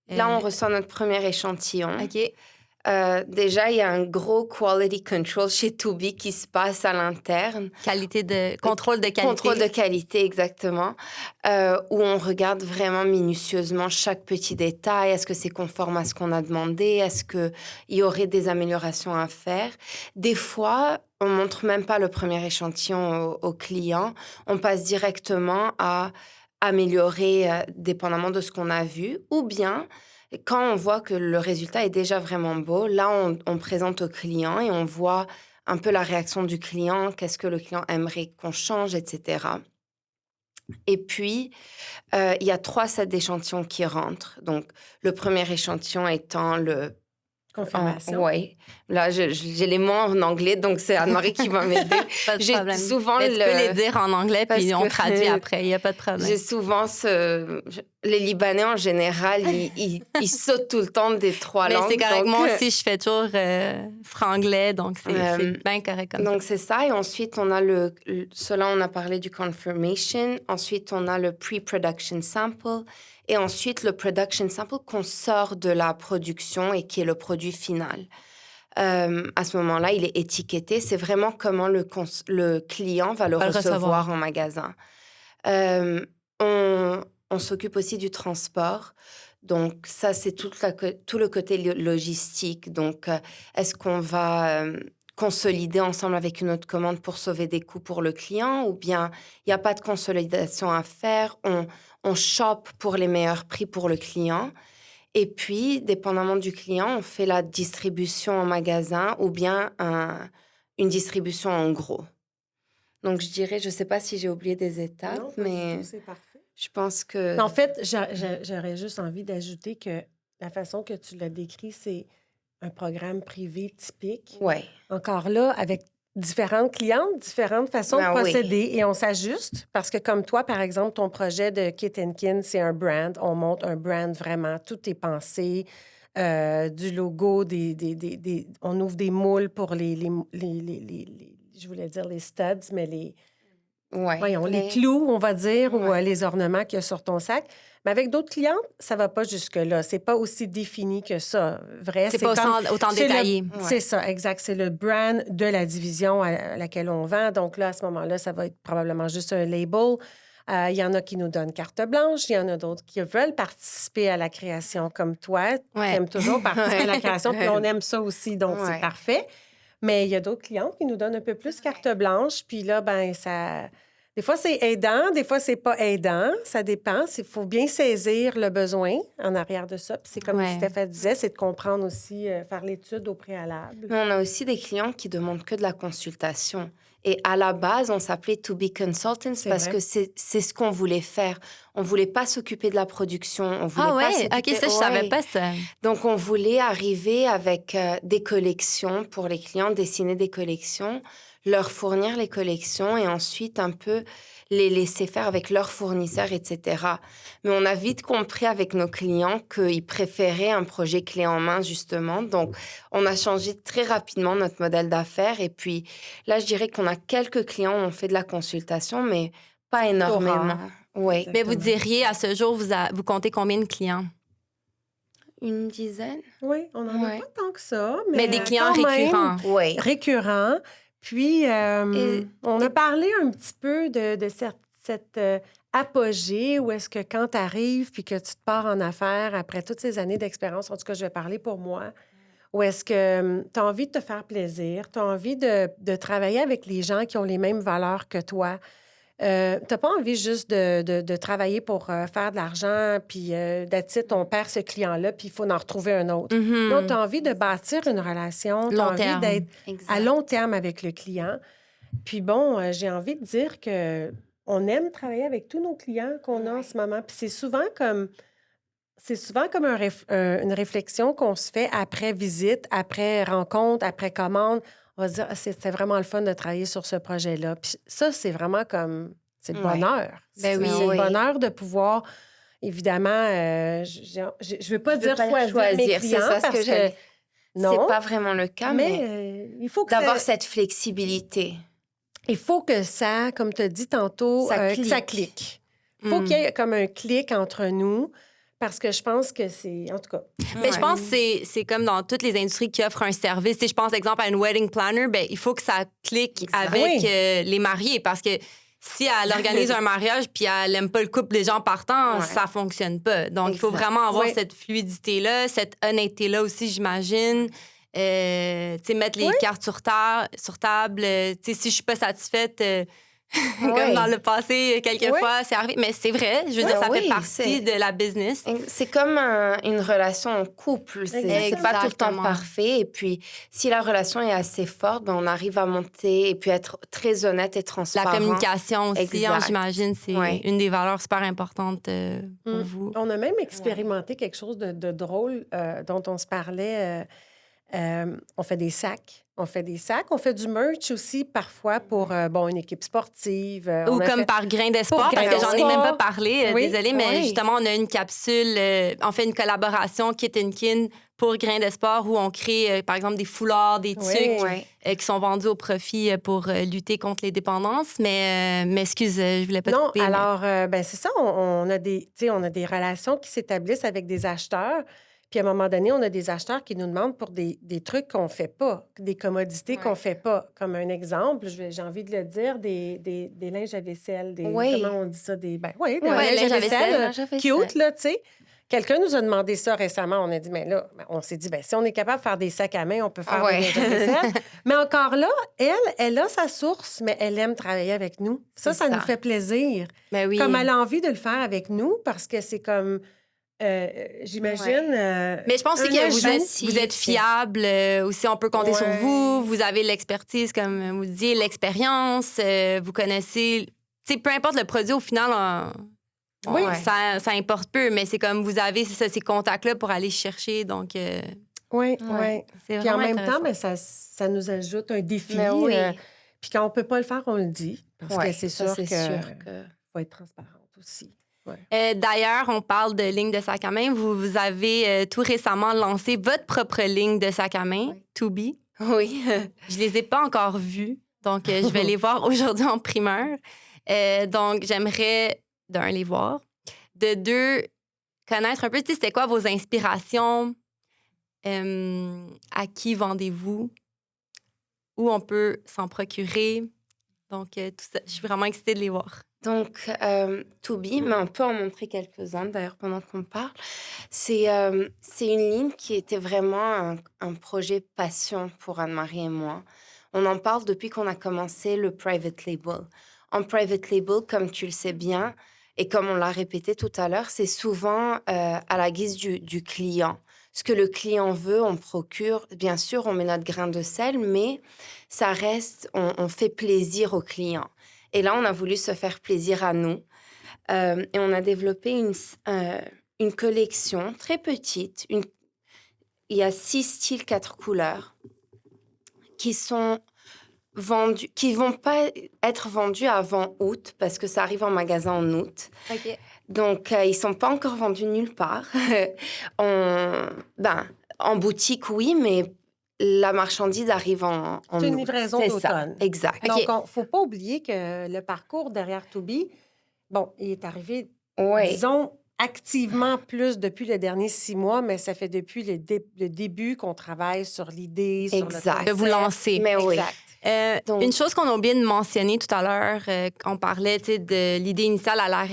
Là, on reçoit notre premier échantillon. OK. Déjà, il y a un gros quality control chez Tubi qui se passe à l'interne. Contrôle de qualité. Contrôle de qualité, exactement. Où on regarde vraiment minutieusement chaque petit détail. Est-ce que c'est conforme à ce qu'on a demandé? Est-ce qu'il y aurait des améliorations à faire? Des fois, on montre même pas le premier échantillon au client. On passe directement à améliorer dépendamment de ce qu'on a vu. Ou bien, quand on voit que le résultat est déjà vraiment beau, là, on présente au client et on voit un peu la réaction du client, qu'est-ce que le client aimerait qu'on change, etc. Et puis, il y a 3 sets d'échantillons qui rentrent. Donc, le premier échantillon étant le... Confirmation. Oui. Là, j'ai les mots en anglais, donc c'est Anne-Marie qui va m'aider. Pas de J'ai problème. souvent Mais tu peux les dire en anglais, Parce puis on que- traduit après. Il n'y a pas de problème. J'ai souvent Les Libanais, en général, ils sautent tout le temps des 3 Mais langues. c'est correct. donc, Moi aussi, je fais toujours franglais, donc c'est bien correct comme Donc, ça. c'est ça. Et ensuite, on a cela, on a parlé du confirmation. Ensuite, on a le pre-production sample. Et ensuite, le production sample qu'on sort de la production et qui est le produit final. À ce moment-là, il est étiqueté. C'est vraiment comment le client va le recevoir en magasin. On s'occupe aussi du transport. Donc, ça, c'est tout le côté logistique. Donc, est-ce qu'on va consolider ensemble avec une autre commande pour sauver des coûts pour le client ou bien il n'y a pas de consolidation à faire, on chope pour les meilleurs prix pour le client. Et puis, dépendamment du client, on fait la distribution en magasin ou bien une distribution en gros. Donc, je dirais, je ne sais pas si j'ai oublié des étapes, Non, pas mais du tout, c'est parfait. je pense que... En fait, j'aurais juste envie d'ajouter que la façon que tu l'as décrit, c'est un programme privé typique. Ouais. Encore là, avec différentes clientes, différentes façons Ben de oui. procéder et on s'ajuste parce que comme toi, par exemple, ton projet de Kit & Kin, c'est un brand. On monte un brand vraiment. Tout est pensé. Du logo, on ouvre des moules pour je voulais dire les studs, mais voyons, les clous, on va dire, ou les ornements qu'il y a sur ton sac. Mais avec d'autres clientes, ça va pas jusque-là. C'est pas aussi défini que ça. Vrai, C'est pas autant détaillé. C'est ça, exact. C'est le brand de la division à laquelle on vend. Donc là, à ce moment-là, ça va être probablement juste un label. Il y en a qui nous donnent carte blanche. Il y en a d'autres qui veulent participer à la création comme toi. Tu aimes toujours participer à la création, puis on aime ça aussi, donc c'est parfait. Mais il y a d'autres clientes qui nous donnent un peu plus carte blanche. Puis là, ben ça... Des fois, c'est aidant, des fois, c'est pas aidant. Ça dépend. Il faut bien saisir le besoin en arrière de ça. Puis c'est comme Stéphane disait, c'est de comprendre aussi, faire l'étude au préalable. Mais on a aussi des clients qui demandent que de la consultation. Et à la base, on s'appelait To Be Consultants parce que c'est ce qu'on voulait faire. On voulait pas s'occuper de la production. On voulait pas s'occuper... OK, ça, je savais pas ça. Donc, on voulait arriver avec des collections pour les clients, dessiner des collections, leur fournir les collections et ensuite un peu les laisser faire avec leurs fournisseurs, etc. Mais on a vite compris avec nos clients qu'ils préféraient un projet clé en main, justement. Donc, on a changé très rapidement notre modèle d'affaires. Et puis, là, je dirais qu'on a quelques clients où on fait de la consultation, mais pas énormément. Oui. Mais vous diriez, à ce jour, vous comptez combien de clients? Une dizaine. Oui, on n'en a pas tant que ça. Mais des clients récurrents. Oui. Récurrents. Puis, on a parlé un petit peu de cette apogée où est-ce que quand tu arrives puis que tu te pars en affaires après toutes ces années d'expérience, en tout cas, je vais parler pour moi, où est-ce que tu as envie de te faire plaisir, tu as envie de travailler avec les gens qui ont les mêmes valeurs que toi. Tu n'as pas envie juste de travailler pour faire de l'argent, puis d'attitude, on perd ce client-là, puis il faut en retrouver un autre. Non, tu as envie de bâtir une relation, tu as envie d'être à long terme avec le client. Puis bon, j'ai envie de dire que on aime travailler avec tous nos clients qu'on a en ce moment. Puis c'est souvent comme une réflexion qu'on se fait après visite, après rencontre, après commande. On va se dire, ah, c'était vraiment le fun de travailler sur ce projet-là. Puis ça, c'est vraiment comme, c'est le bonheur. Ben oui. C'est le bonheur de pouvoir, évidemment, je ne veux pas dire choisir mes clients c'est ça parce ce que non, c'est pas vraiment le cas, mais il faut que d'avoir cette flexibilité. il faut que ça, comme tu as dit tantôt, que ça clique. Il faut qu'il y ait comme un clic entre nous. Parce que je pense que c'est... En tout cas... Mais je pense que c'est comme dans toutes les industries qui offrent un service. Si je pense, exemple, à une wedding planner, ben il faut que ça clique avec les mariés. Parce que si elle organise un mariage puis elle n'aime pas le couple des gens partants, ça fonctionne pas. Donc, il faut vraiment avoir cette fluidité-là, cette honnêteté-là aussi, j'imagine. Tu sais, mettre les cartes sur table. Tu sais, si je suis pas satisfaite... Comme dans le passé, quelquefois, c'est arrivé. Mais c'est vrai, je veux dire, ça fait partie de la business. C'est comme une relation en couple. C'est pas tout le temps parfait. Et puis, si la relation est assez forte, ben, on arrive à monter et puis être très honnête et transparent. La communication aussi, j'imagine, c'est une des valeurs super importantes pour vous. On a même expérimenté quelque chose de drôle dont on se parlait. On fait des sacs. On fait du merch aussi parfois pour une équipe sportive. Ou comme par Grain d'Espoir, parce que j'en ai même pas parlé, désolée, mais justement, on a une capsule, on fait une collaboration Kit and Kin pour Grain d'Espoir où on crée, par exemple, des foulards, des tuques qui sont vendus au profit pour lutter contre les dépendances. Mais excuse, je voulais pas te couper. Non, alors, c'est ça, on a des relations qui s'établissent avec des acheteurs. Puis à un moment donné, on a des acheteurs qui nous demandent pour des trucs qu'on ne fait pas, des commodités qu'on ne fait pas. Comme un exemple, j'ai envie de le dire, des linges à vaisselle. Comment on dit ça? Des linges à vaisselle cute, là, tu sais. Quelqu'un nous a demandé ça récemment. On a dit, mais là, on s'est dit, si on est capable de faire des sacs à main, on peut faire des linges à vaisselle. Mais encore là, elle a sa source, mais elle aime travailler avec nous. Ça nous fait plaisir. Ben oui. Comme elle a envie de le faire avec nous, parce que c'est comme... j'imagine. Mais je pense aussi que vous êtes fiable. Aussi, on peut compter sur vous. Vous avez l'expertise, comme vous disiez, l'expérience. Vous connaissez. Tu sais, peu importe le produit, au final, ça importe peu. Mais c'est comme vous avez ces contacts-là pour aller chercher. Donc. Oui. C'est puis en même temps, ça nous ajoute un défi. Puis quand on ne peut pas le faire, on le dit. Parce que c'est sûr que faut être transparente aussi. D'ailleurs, on parle de ligne de sac à main. Vous avez tout récemment lancé votre propre ligne de sac à main, To-Be. Oui. Je les ai pas encore vues, donc je vais les voir aujourd'hui en primeur. Donc, j'aimerais, d'un, les voir. De deux, connaître un peu, c'était quoi vos inspirations? À qui vendez-vous? Où on peut s'en procurer? Donc, tout ça, je suis vraiment excitée de les voir. Donc, To-Be, mais on peut en montrer quelques-uns d'ailleurs pendant qu'on parle. C'est une ligne qui était vraiment un projet passion pour Anne-Marie et moi. On en parle depuis qu'on a commencé le private label. En private label, comme tu le sais bien, et comme on l'a répété tout à l'heure, c'est souvent à la guise du client. Ce que le client veut, on procure. Bien sûr, on met notre grain de sel, mais ça reste, on fait plaisir au client. Et là, on a voulu se faire plaisir à nous. Et on a développé une collection très petite. Il y a 6 styles, 4 couleurs qui sont vendus, qui vont pas être vendus avant août parce que ça arrive en magasin en août. OK. Donc, ils sont pas encore vendus nulle part. En boutique, oui, mais la marchandise arrive en août. C'est une livraison d'automne. Ça, exact. Donc, il ne faut pas oublier que le parcours derrière To-Be, il est arrivé, disons, activement plus depuis les derniers 6 mois, mais ça fait depuis le début qu'on travaille sur l'idée, sur le concept. De vous lancer. Mais oui. Donc, une chose qu'on a oublié de mentionner tout à l'heure, on parlait de l'idée initiale à la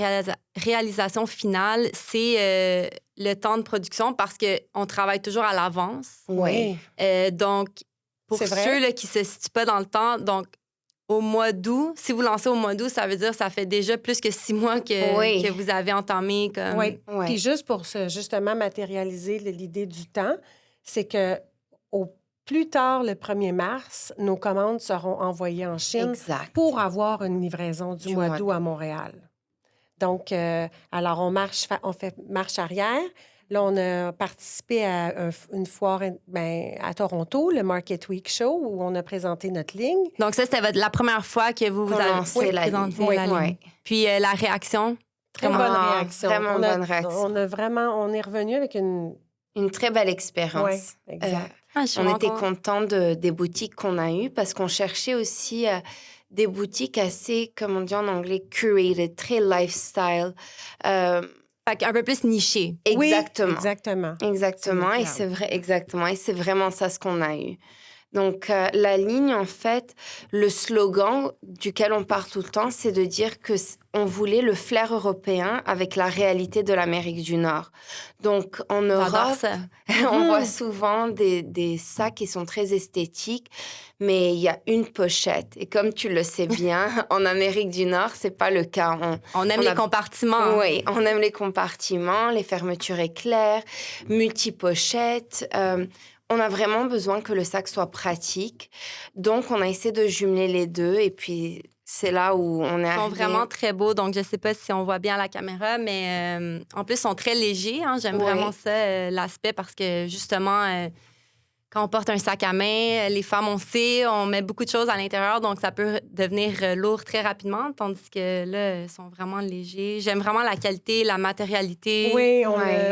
réalisation finale, c'est le temps de production parce qu'on travaille toujours à l'avance. Oui. Donc, pour ceux là, qui ne se situent pas dans le temps, donc au mois d'août, si vous lancez au mois d'août, ça veut dire que ça fait déjà plus que 6 mois que vous avez entamé. Comme... Oui. Puis juste pour justement matérialiser l'idée du temps, c'est que plus tard, le 1er mars, nos commandes seront envoyées en Chine Exact. pour avoir une livraison du mois d'août à Montréal. Donc, alors, on fait marche arrière. Là, on a participé à une foire à Toronto, le Market Week Show, où on a présenté notre ligne. Donc, ça, c'était la première fois que vous avez Lancé la présenté ligne. la ligne. Oui. Puis, la réaction? Très bonne réaction. Vraiment bonne réaction. On est revenu avec une très belle expérience. Oui, exact. On était contents des boutiques qu'on a eues parce qu'on cherchait aussi des boutiques assez, comme on dit en anglais, curated, très lifestyle. Fait un peu plus niché. Exactement. Oui, exactement. Et c'est vrai, exactement. Et c'est vraiment ça ce qu'on a eu. Donc, la ligne, en fait, le slogan duquel on part tout le temps, c'est de dire que on voulait le flair européen avec la réalité de l'Amérique du Nord. Donc, en Europe, on voit souvent des sacs qui sont très esthétiques, mais il y a une pochette. Et comme tu le sais bien, en Amérique du Nord, c'est pas le cas. On aime les compartiments. Oui, on aime les compartiments, les fermetures éclairs, multi-pochettes. On a vraiment besoin que le sac soit pratique. Donc, on a essayé de jumeler les deux. Et puis, c'est là où on est arrivé. Ils sont vraiment très beaux. Donc, je ne sais pas si on voit bien à la caméra, mais en plus, ils sont très légers. Hein. J'aime vraiment ça, l'aspect, parce que, justement, quand on porte un sac à main, les femmes, on sait, on met beaucoup de choses à l'intérieur, donc ça peut devenir lourd très rapidement, tandis que là, ils sont vraiment légers. J'aime vraiment la qualité, la matérialité. Oui,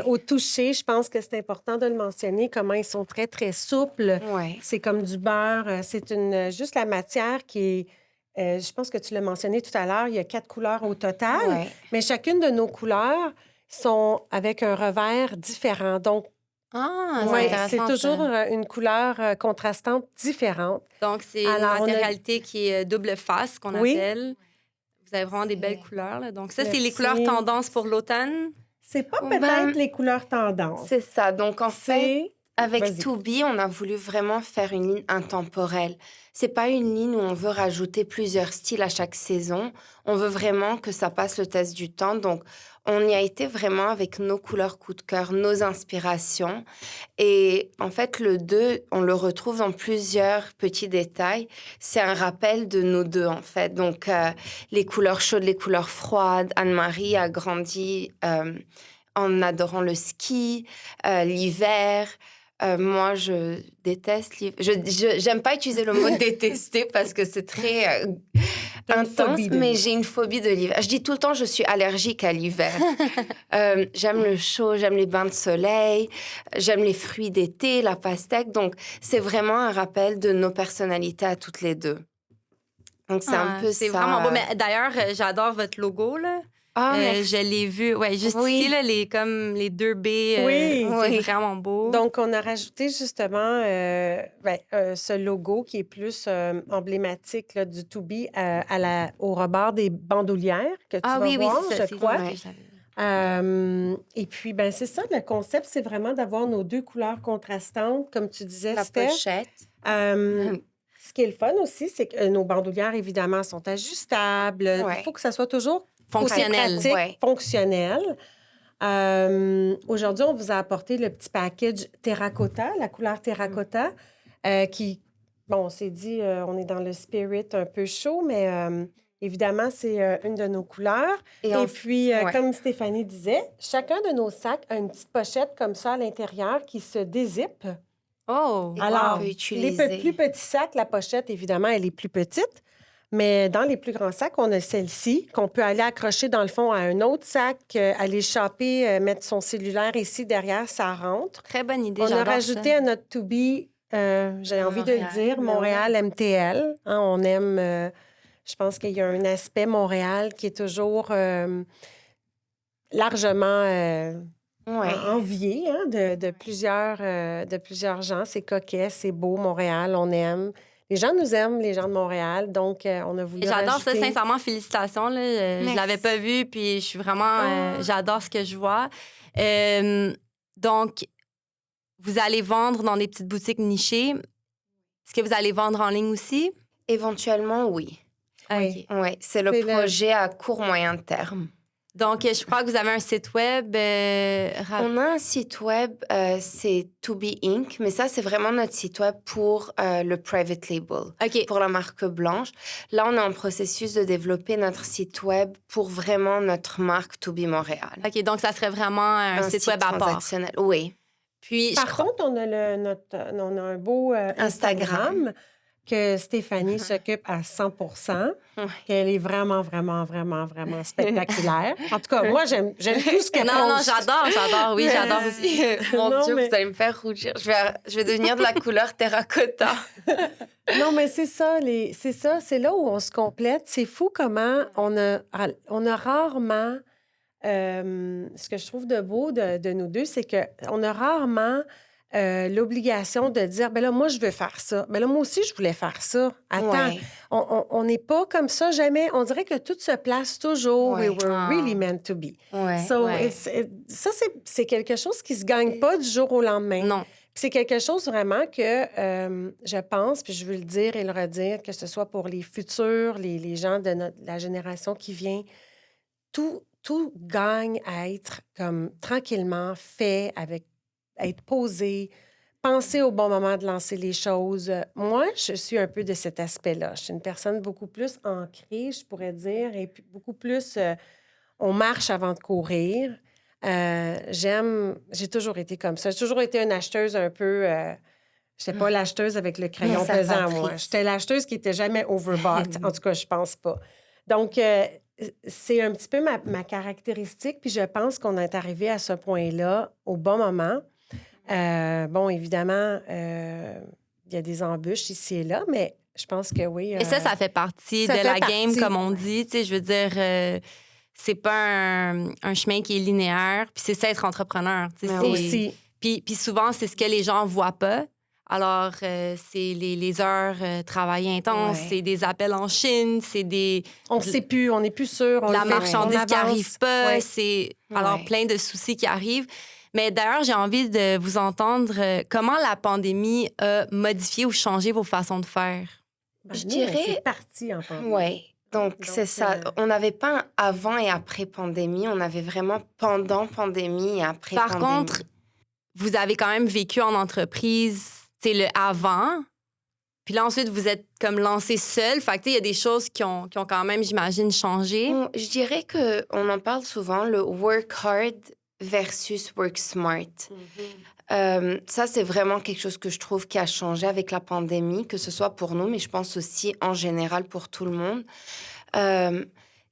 au toucher, je pense que c'est important de le mentionner, comment ils sont très, très souples. Ouais. C'est comme du beurre. C'est juste la matière qui est... je pense que tu l'as mentionné tout à l'heure, il y a 4 couleurs au total, mais chacune de nos couleurs sont avec un revers différent. Donc, c'est toujours une couleur contrastante différente. Donc, c'est une matérialité qui est double face, qu'on appelle. Vous avez vraiment des belles couleurs. Là. Donc, ça, c'est les couleurs tendances pour l'automne. C'est pas peut-être les couleurs tendances. C'est ça. Donc, en fait, avec Toubi, on a voulu vraiment faire une ligne intemporelle. C'est pas une ligne où on veut rajouter plusieurs styles à chaque saison. On veut vraiment que ça passe le test du temps. Donc, on y a été vraiment avec nos couleurs coup de cœur, nos inspirations. Et en fait, le 2, on le retrouve dans plusieurs petits détails. C'est un rappel de nos deux, en fait. Donc, les couleurs chaudes, les couleurs froides. Anne-Marie a grandi en adorant le ski, l'hiver. Moi, je déteste l'hiver. J'aime pas utiliser le mot détester parce que c'est très intense, mais j'ai une phobie de l'hiver. Je dis tout le temps, je suis allergique à l'hiver. J'aime le chaud, j'aime les bains de soleil, j'aime les fruits d'été, la pastèque. Donc, c'est vraiment un rappel de nos personnalités à toutes les deux. Donc, c'est un peu ça. C'est vraiment beau. Mais d'ailleurs, j'adore votre logo, là. Je l'ai vu, juste ici, là, comme les 2 B, c'est vraiment beau. Donc, on a rajouté justement ce logo qui est plus emblématique là, du Toubi au rebord des bandoulières que tu vas voir, je crois. Et puis, c'est ça, le concept, c'est vraiment d'avoir nos 2 couleurs contrastantes, comme tu disais, la Steph. Pochette. Ce qui est le fun aussi, c'est que nos bandoulières, évidemment, sont ajustables. Il faut que ça soit toujours fonctionnel. Fonctionnel. Aujourd'hui, on vous a apporté le petit package terracotta, la couleur terracotta, qui, on s'est dit, on est dans le spirit un peu chaud, mais évidemment, c'est une de nos couleurs. Et puis, comme Stéphanie disait, chacun de nos sacs a une petite pochette comme ça à l'intérieur qui se dézippe. Oh! Alors, les plus petits sacs, la pochette, évidemment, elle est plus petite. Mais dans les plus grands sacs, on a celle-ci qu'on peut aller accrocher dans le fond à un autre sac, aller choper, mettre son cellulaire ici derrière, ça rentre. Très bonne idée, on a rajouté à notre Toubi, j'ai envie de le dire, Montréal MTL. Hein, on aime, je pense qu'il y a un aspect Montréal qui est toujours largement envié de plusieurs gens. C'est coquet, c'est beau, Montréal, on aime. Les gens nous aiment, les gens de Montréal, donc on a voulu J'adore rajouter... ça, sincèrement, félicitations. Là. Je l'avais pas vu, puis je suis vraiment... j'adore ce que je vois. Donc, vous allez vendre dans des petites boutiques nichées. Est-ce que vous allez vendre en ligne aussi? Éventuellement, oui. Okay. Oui, c'est le projet à court, moyen terme. Donc, je crois que vous avez un site web. On a un site web, c'est To Be Inc., mais ça, c'est vraiment notre site web pour le private label, OK. pour la marque blanche. Là, on est en processus de développer notre site web pour vraiment notre marque To Be Montréal. OK, donc ça serait vraiment un site web à part. Transactionnel, oui. Puis, Par contre, on a un beau Instagram que Stéphanie s'occupe à 100 Oui. qu'elle est vraiment, vraiment, vraiment, vraiment spectaculaire. En tout cas, moi, j'aime tout ce qu'elle non, poste. j'adore, oui, j'adore aussi. Mon Non, Dieu, mais- vous allez me faire rougir. Je vais devenir de la couleur terracotta. Non, mais c'est ça, c'est là où on se complète. C'est fou comment on a rarement... ce que je trouve de beau de nous deux, c'est qu'on a rarement l'obligation de dire, ben là, moi, je veux faire ça. Ben là, moi aussi, je voulais faire ça. Attends, Ouais. on n'est pas comme ça jamais. On dirait que tout se place toujours. Ouais. We were really meant to be. Ouais. So, Ouais. ça, c'est quelque chose qui se gagne pas du jour au lendemain. Non. Puis c'est quelque chose vraiment que je pense, puis je veux le dire et le redire, que ce soit pour les futurs, les gens de la génération qui vient, tout gagne à être comme tranquillement fait, à être posé, penser au bon moment de lancer les choses. Moi, je suis un peu de cet aspect-là. Je suis une personne beaucoup plus ancrée, je pourrais dire, et puis beaucoup plus on marche avant de courir. J'ai toujours été comme ça. J'ai toujours été une acheteuse un peu. Je n'étais pas l'acheteuse avec le crayon pesant, moi. Conservatrice. J'étais l'acheteuse qui n'était jamais overbought. En tout cas, je pense pas. Donc, c'est un petit peu ma caractéristique. Puis je pense qu'on est arrivé à ce point-là au bon moment. Bon, évidemment, il y a des embûches ici et là, mais je pense que oui. Et ça fait partie ça de fait la partie. game, comme on dit. Tu sais, je veux dire, c'est pas un chemin qui est linéaire. Puis c'est ça, être entrepreneur. Tu sais, Ah c'est- Aussi. Puis souvent, c'est ce que les gens voient pas. Alors, c'est les heures travail intenses, Ouais. c'est des appels en Chine, c'est On ne sait plus, on n'est plus sûr. On de la le fait, marchandise on qui avance. arrive pas, Ouais. c'est Ouais. alors plein de soucis qui arrivent. Mais d'ailleurs, j'ai envie de vous entendre comment la pandémie a modifié ou changé vos façons de faire. Ben, Je nous, dirais- c'est parti en pandémie. Oui. Donc, c'est ça. On n'avait pas un avant et après pandémie. On avait vraiment pendant pandémie et après Par pandémie. contre, vous avez quand même vécu en entreprise, c'est le avant. Puis là, ensuite, vous êtes comme lancé seul. Fait que, tu sais, il y a des choses qui ont quand même, j'imagine, changé. Je dirais qu'on en parle souvent, le work hard versus work smart. Ça, c'est vraiment quelque chose que je trouve qui a changé avec la pandémie, que ce soit pour nous, mais je pense aussi en général pour tout le monde.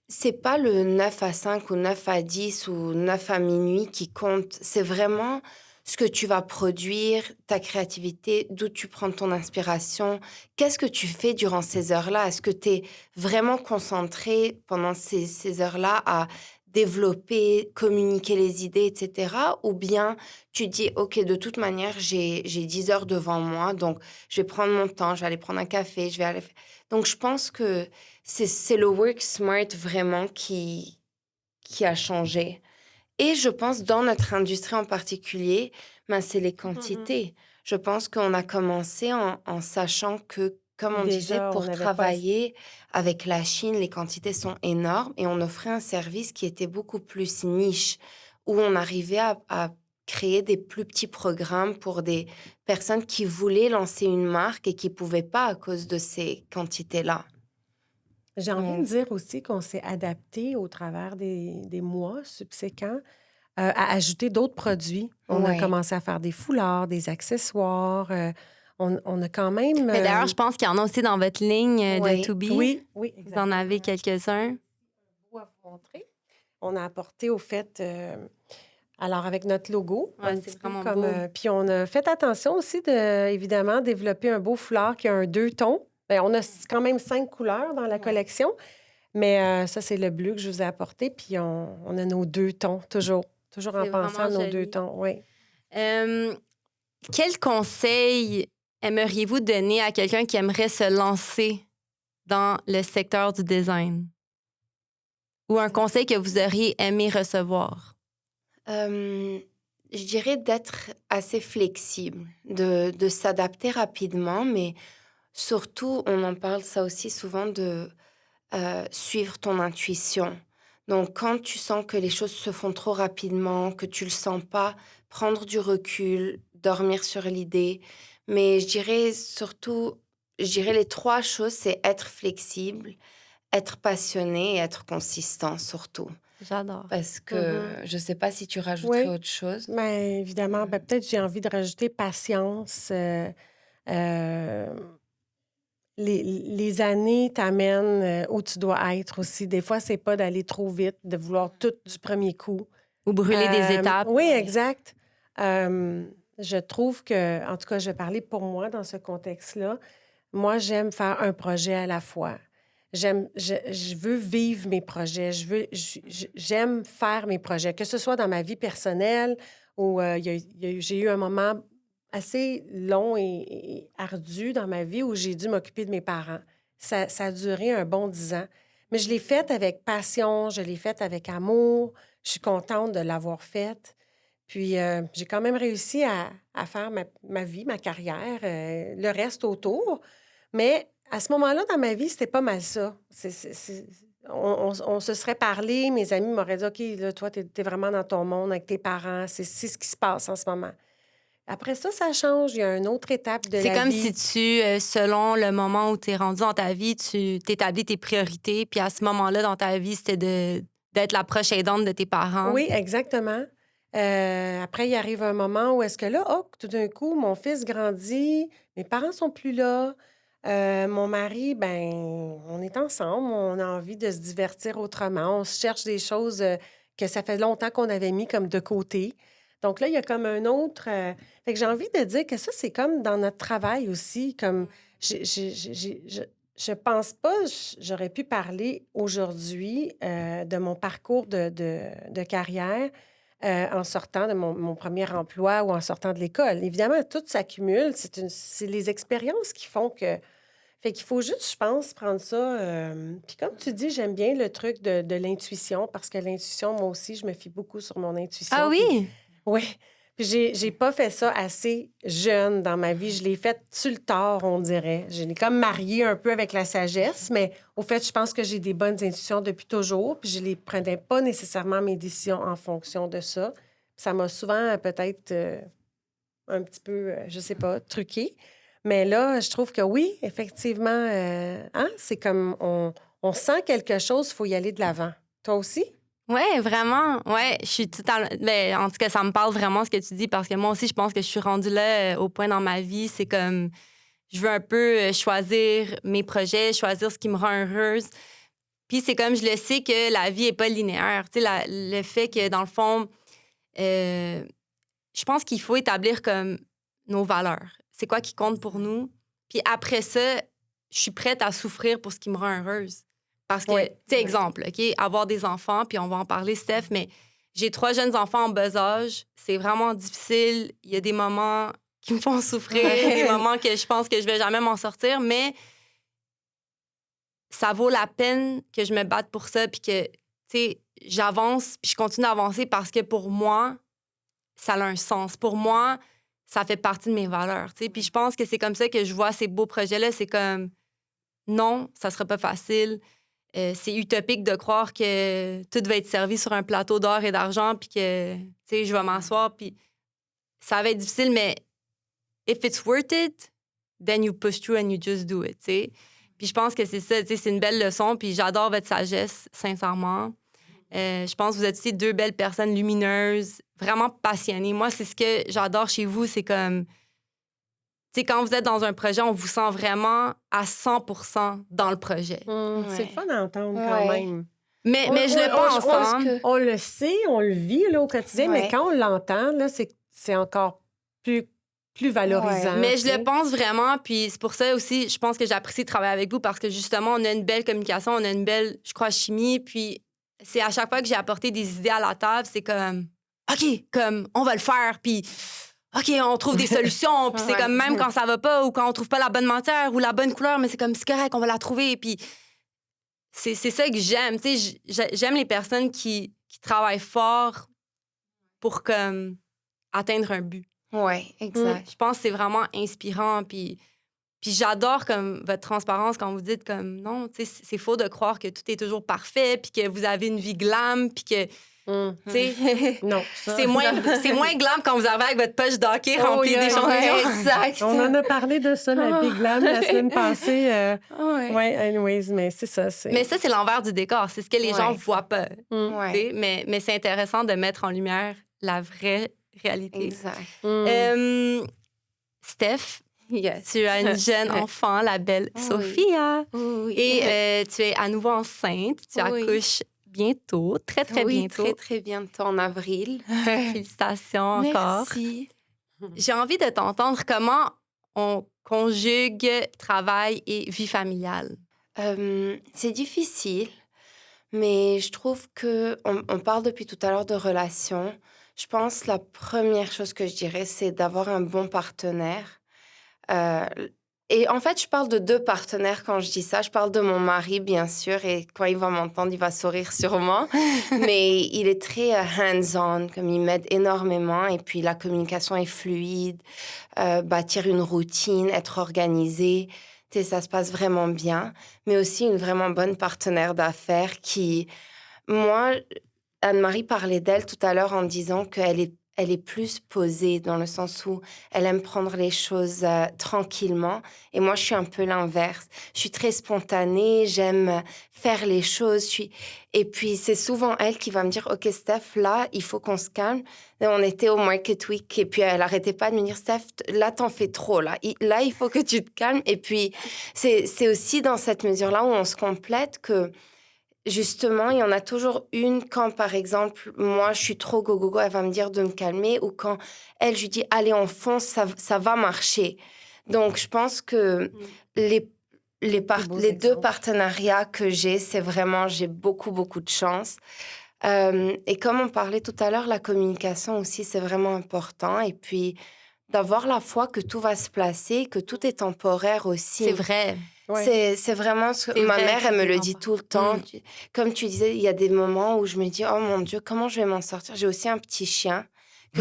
C'est pas le 9 à 5 ou 9 à 10 ou 9 à minuit qui compte. C'est vraiment ce que tu vas produire, ta créativité, d'où tu prends ton inspiration. Qu'est-ce que tu fais durant ces heures-là? Est-ce que tu es vraiment concentré pendant ces heures-là à développer, communiquer les idées, etc. Ou bien tu dis, OK, de toute manière, j'ai 10 heures devant moi, donc je vais prendre mon temps, je vais aller prendre un café, je vais aller... Donc, je pense que c'est le work smart vraiment qui a changé. Et je pense, dans notre industrie en particulier, c'est les quantités. Je pense qu'on a commencé en sachant que, comme on Déjà, disait, on pour n'avait pas travailler avec la Chine, les quantités sont énormes et on offrait un service qui était beaucoup plus niche, où on arrivait à créer des plus petits programmes pour des personnes qui voulaient lancer une marque et qui ne pouvaient pas à cause de ces quantités-là. J'ai envie de dire aussi qu'on s'est adapté au travers des mois subséquents à ajouter d'autres produits. On a Ouais. commencé à faire des foulards, des accessoires. On a quand même... Mais d'ailleurs, je pense qu'il y en a aussi dans votre ligne Oui. de To Be. Oui, Vous exactement. en avez quelques-uns. Beau à vous montrer. On a apporté au fait... alors, avec notre logo, Ouais, un c'est petit peu vraiment comme... beau. puis on a fait attention aussi de, évidemment, développer un beau foulard qui a un 2 tons. Bien, on a quand même 5 couleurs dans la collection, mais ça, c'est le bleu que je vous ai apporté. Puis on a nos 2 tons, toujours en C'est pensant à vraiment nos 2 joli. tons, oui. Quel conseil aimeriez-vous donner à quelqu'un qui aimerait se lancer dans le secteur du design? Ou un conseil que vous auriez aimé recevoir? Je dirais d'être assez flexible, de s'adapter rapidement, mais surtout, on en parle ça aussi souvent, de suivre ton intuition. Donc, quand tu sens que les choses se font trop rapidement, que tu le sens pas, prendre du recul, dormir sur l'idée. Mais je dirais surtout, je dirais les 3 choses, c'est être flexible, être passionné et être consistant surtout. J'adore. Parce que Mhm. je sais pas si tu rajouterais Oui, autre chose? bien évidemment. Ben, peut-être j'ai envie de rajouter patience. Euh, les années t'amènent où tu dois être aussi. Des fois, c'est pas d'aller trop vite, de vouloir tout du premier coup. Ou brûler des étapes. Oui, Ouais. exact. Je trouve que, en tout cas, je vais parler pour moi dans ce contexte-là. Moi, j'aime faire un projet à la fois. Je veux vivre mes projets. J'aime faire mes projets, que ce soit dans ma vie personnelle où j'ai eu un moment assez long et ardu dans ma vie où j'ai dû m'occuper de mes parents. Ça a duré un bon 10 ans. Mais je l'ai faite avec passion, je l'ai faite avec amour. Je suis contente de l'avoir faite. Puis, j'ai quand même réussi à faire ma vie, ma carrière, le reste autour. Mais à ce moment-là, dans ma vie, c'était pas mal ça. On se serait parlé, mes amis m'auraient dit, OK, là, toi, t'es vraiment dans ton monde avec tes parents. C'est ce qui se passe en ce moment. Après ça, ça change. Il y a une autre étape de C'est la comme vie. si selon le moment où tu es rendu dans ta vie, tu t'établis tes priorités. Puis à ce moment-là, dans ta vie, c'était d'être la proche aidante de tes parents. Oui, exactement. Après, il arrive un moment où est-ce que là, oh, tout d'un coup, mon fils grandit, mes parents sont plus là. Mon mari, ben, on est ensemble, on a envie de se divertir autrement, on se cherche des choses que ça fait longtemps qu'on avait mis comme de côté. Donc là, il y a comme un autre. Fait que j'ai envie de dire que ça, c'est comme dans notre travail aussi. Comme je pense pas, j'aurais pu parler aujourd'hui de mon parcours de carrière en sortant de mon premier emploi ou en sortant de l'école. Évidemment, tout s'accumule. C'est les expériences qui font que. Fait qu'il faut juste, je pense, prendre ça. Puis comme tu dis, j'aime bien le truc de l'intuition parce que l'intuition, moi aussi, je me fie beaucoup sur mon Ah intuition. Puis oui? oui. Puis j'ai pas fait ça assez jeune dans ma vie. Je l'ai fait sur le tard, on dirait. Je l'ai comme marié un peu avec la sagesse, mais au fait, je pense que j'ai des bonnes intuitions depuis toujours. Puis je les prenais pas nécessairement mes décisions en fonction de ça. Ça m'a souvent peut-être un petit peu, je sais pas, truqué. Mais là, je trouve que oui, effectivement, hein, c'est comme on sent quelque chose, il faut y aller de l'avant. Toi aussi? Ouais, vraiment. Ouais, je suis totalement. Ben, en tout cas, ça me parle vraiment ce que tu dis parce que moi aussi, je pense que je suis rendue là au point dans ma vie. C'est comme je veux un peu choisir mes projets, choisir ce qui me rend heureuse. Puis c'est comme je le sais que la vie est pas linéaire. Tu sais, le fait que dans le fond, euh, je pense qu'il faut établir comme nos valeurs. C'est quoi qui compte pour nous? Puis après ça, je suis prête à souffrir pour ce qui me rend heureuse. Parce que, Oui. tu sais, exemple, OK, avoir des enfants, puis on va en parler, Steph, mais j'ai 3 jeunes enfants en bas âge. C'est vraiment difficile. Il y a des moments qui me font souffrir, des moments que je pense que je vais jamais m'en sortir, mais ça vaut la peine que je me batte pour ça, puis que, tu sais, j'avance, puis je continue d'avancer parce que pour moi, ça a un sens. Pour moi, ça fait partie de mes valeurs, tu sais. Puis je pense que c'est comme ça que je vois ces beaux projets-là. C'est comme, non, ça sera pas facile. C'est utopique de croire que tout va être servi sur un plateau d'or et d'argent, puis que, tu sais, je vais m'asseoir, puis ça va être difficile, mais if it's worth it, then you push through and you just do it, tu sais. Puis je pense que c'est ça, tu sais, c'est une belle leçon, puis j'adore votre sagesse, sincèrement. Je pense que vous êtes aussi 2 belles personnes lumineuses, vraiment passionnées. Moi, c'est ce que j'adore chez vous, c'est comme, tu sais, quand vous êtes dans un projet, on vous sent vraiment à 100% dans le projet. C'est le Ouais. fun à entendre quand Ouais. même. Mais je le pense, pense hein. que- On le sait, on le vit là, au quotidien, mais Ouais. quand on l'entend, là, c'est encore plus valorisant. Mais tu je sais. le pense vraiment, puis c'est pour ça aussi, je pense que j'apprécie de travailler avec vous parce que justement, on a une belle communication, on a une belle, je crois, chimie, puis c'est à chaque fois que j'ai apporté des idées à la table, c'est comme, OK, comme, on va le faire, puis OK, on trouve des solutions, puis c'est Ouais. comme, même quand ça va pas ou quand on trouve pas la bonne matière ou la bonne couleur, mais c'est comme, c'est correct, on va la trouver, puis c'est ça que j'aime, tu sais, j'aime les personnes qui travaillent fort pour, comme, atteindre un but. Ouais, exact. Je pense que c'est vraiment inspirant, puis Puis j'adore comme votre transparence quand vous dites comme non, tu sais, c'est faux de croire que tout est toujours parfait, puis que vous avez une vie glam, puis que, tu sais, Non, ça. c'est moins glam quand vous arrivez avec votre poche d'hockey remplie yeah, d'échantillons. Exact. On en a parlé de ça, la Big Glam, la semaine passée. Ouais. Oui, anyways, mais c'est ça. Mais ça, c'est l'envers du décor. C'est ce que les gens voient pas. Ouais. Tu sais, mais c'est intéressant de mettre en lumière la vraie réalité. Exact. Steph, Yes. tu as une jeune enfant, la belle Oui. Sophia. Oui. Et tu es à nouveau enceinte. Tu Oui. accouches bientôt, très, très Oui, bientôt. très, très bientôt en avril. Félicitations encore. Merci. J'ai envie de t'entendre comment on conjugue travail et vie familiale. C'est difficile, mais je trouve que on parle depuis tout à l'heure de relations. Je pense la première chose que je dirais, c'est d'avoir un bon partenaire. Euh, et en fait, je parle de 2 partenaires quand je dis ça. Je parle de mon mari, bien sûr, et quand il va m'entendre, il va sourire sûrement. Mais il est très hands-on, comme il m'aide énormément. Et puis, la communication est fluide, bâtir une routine, être organisé. Tu sais, ça se passe vraiment bien. Mais aussi une vraiment bonne partenaire d'affaires qui... Moi, Anne-Marie parlait d'elle tout à l'heure en disant elle est plus posée dans le sens où elle aime prendre les choses tranquillement. Et moi, je suis un peu l'inverse. Je suis très spontanée, j'aime faire les choses. Et puis, c'est souvent elle qui va me dire, OK, Steph, là, il faut qu'on se calme. Et on était au Market Week et puis elle n'arrêtait pas de me dire, Steph, là, t'en fais trop. Là, il faut que tu te calmes. Et puis, c'est aussi dans cette mesure-là où on se complète que... Justement, il y en a toujours une quand, par exemple, moi, je suis trop go-go-go, elle va me dire de me calmer, ou quand elle, je lui dis, allez, on fonce, ça va marcher. Donc, je pense que les 2 partenariats que j'ai, c'est vraiment, j'ai beaucoup, beaucoup de chance. Et comme on parlait tout à l'heure, la communication aussi, c'est vraiment important. Et puis, d'avoir la foi que tout va se placer, que tout est temporaire aussi. C'est vrai. Ouais. C'est vraiment ce que C'est ma vrai mère, que elle me c'est le dit tout le temps. Mm. Comme tu disais, il y a des moments où je me dis, oh mon Dieu, comment je vais m'en sortir? J'ai aussi un petit chien.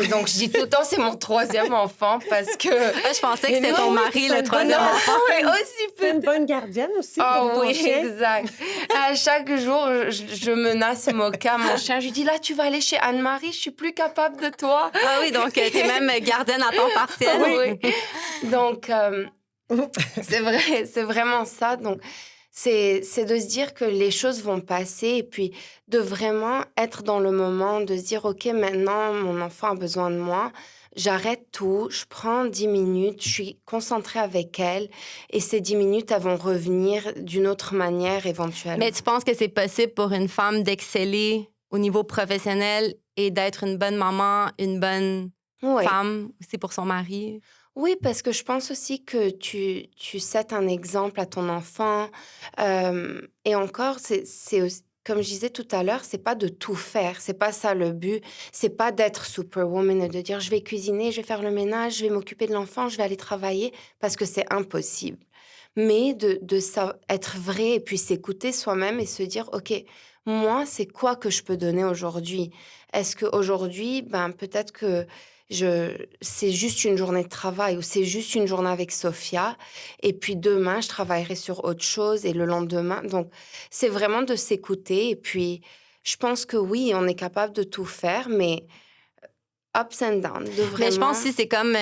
Donc, je dis tout le temps, c'est mon 3e enfant parce que... Je pensais que c'était ton mari, le 3e enfant. Oui, aussi C'est une bonne gardienne aussi pour Oh ton oui, chien. exact. À chaque jour, je menace Moka, mon chien. Je lui dis, là, tu vas aller chez Anne-Marie, je suis plus capable de toi. Ah oui, donc tu es même gardienne à temps partiel. Oui. Donc, c'est vraiment ça. Donc, c'est de se dire que les choses vont passer et puis de vraiment être dans le moment, de se dire, OK, maintenant, mon enfant a besoin de moi. J'arrête tout, je prends 10 minutes, je suis concentrée avec elle et ces 10 minutes, elles vont revenir d'une autre manière éventuellement. Mais tu penses que c'est possible pour une femme d'exceller au niveau professionnel et d'être une bonne maman, une bonne femme aussi pour son mari? Oui, parce que je pense aussi que tu sets un exemple à ton enfant. Et encore, c'est aussi, comme je disais tout à l'heure, c'est pas de tout faire. C'est pas ça le but. C'est pas d'être superwoman et de dire je vais cuisiner, je vais faire le ménage, je vais m'occuper de l'enfant, je vais aller travailler, parce que c'est impossible. Mais de ça, être vrai et puis s'écouter soi-même et se dire, OK, moi, c'est quoi que je peux donner aujourd'hui? Est-ce qu'aujourd'hui, peut-être que c'est juste une journée de travail ou c'est juste une journée avec Sophia. Et puis demain, je travaillerai sur autre chose et le lendemain. Donc, c'est vraiment de s'écouter. Et puis, je pense que oui, on est capable de tout faire, mais ups and downs. Mais je pense aussi c'est comme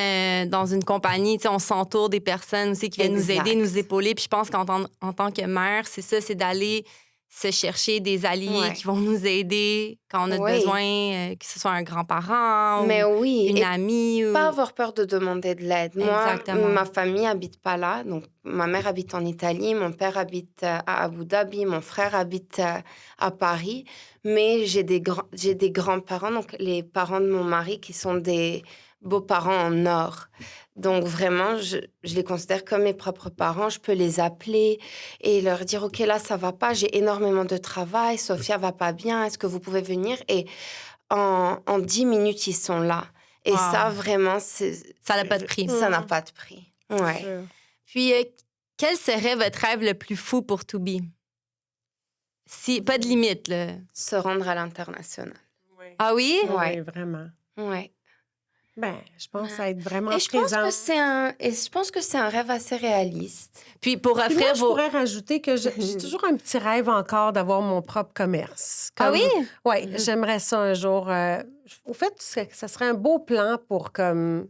dans une compagnie, tu sais, on s'entoure des personnes aussi qui viennent nous aider, nous épauler. Puis je pense qu'en tant que mère, c'est ça, c'est d'aller se chercher des alliés qui vont nous aider quand on a besoin, que ce soit un grand-parent ou une amie. Pas avoir peur de demander de l'aide. Exactement. Moi, ma famille habite pas là. Donc, ma mère habite en Italie, mon père habite à Abu Dhabi, mon frère habite à Paris. Mais j'ai des grands-parents, donc les parents de mon mari qui sont des beaux-parents en or. Donc, vraiment, je les considère comme mes propres parents. Je peux les appeler et leur dire, OK, là, ça va pas, j'ai énormément de travail, Sophia va pas bien, est-ce que vous pouvez venir? Et en 10 minutes, ils sont là. Et ça, vraiment, ça n'a pas de prix. Ça n'a pas de prix. Ouais. Puis, quel serait votre rêve le plus fou pour Toubi? Pas de limite, là. Se rendre à l'international. Oui. Ah oui? Oui, vraiment. Oui. Ben, je pense à être vraiment Et je pense présente. que c'est un rêve assez réaliste. Puis pour Puis offrir moi, je vos... pourrais rajouter que j'ai toujours un petit rêve encore d'avoir mon propre commerce. Ah oui? Oui, j'aimerais ça un jour. Au fait, ça serait un beau plan pour comme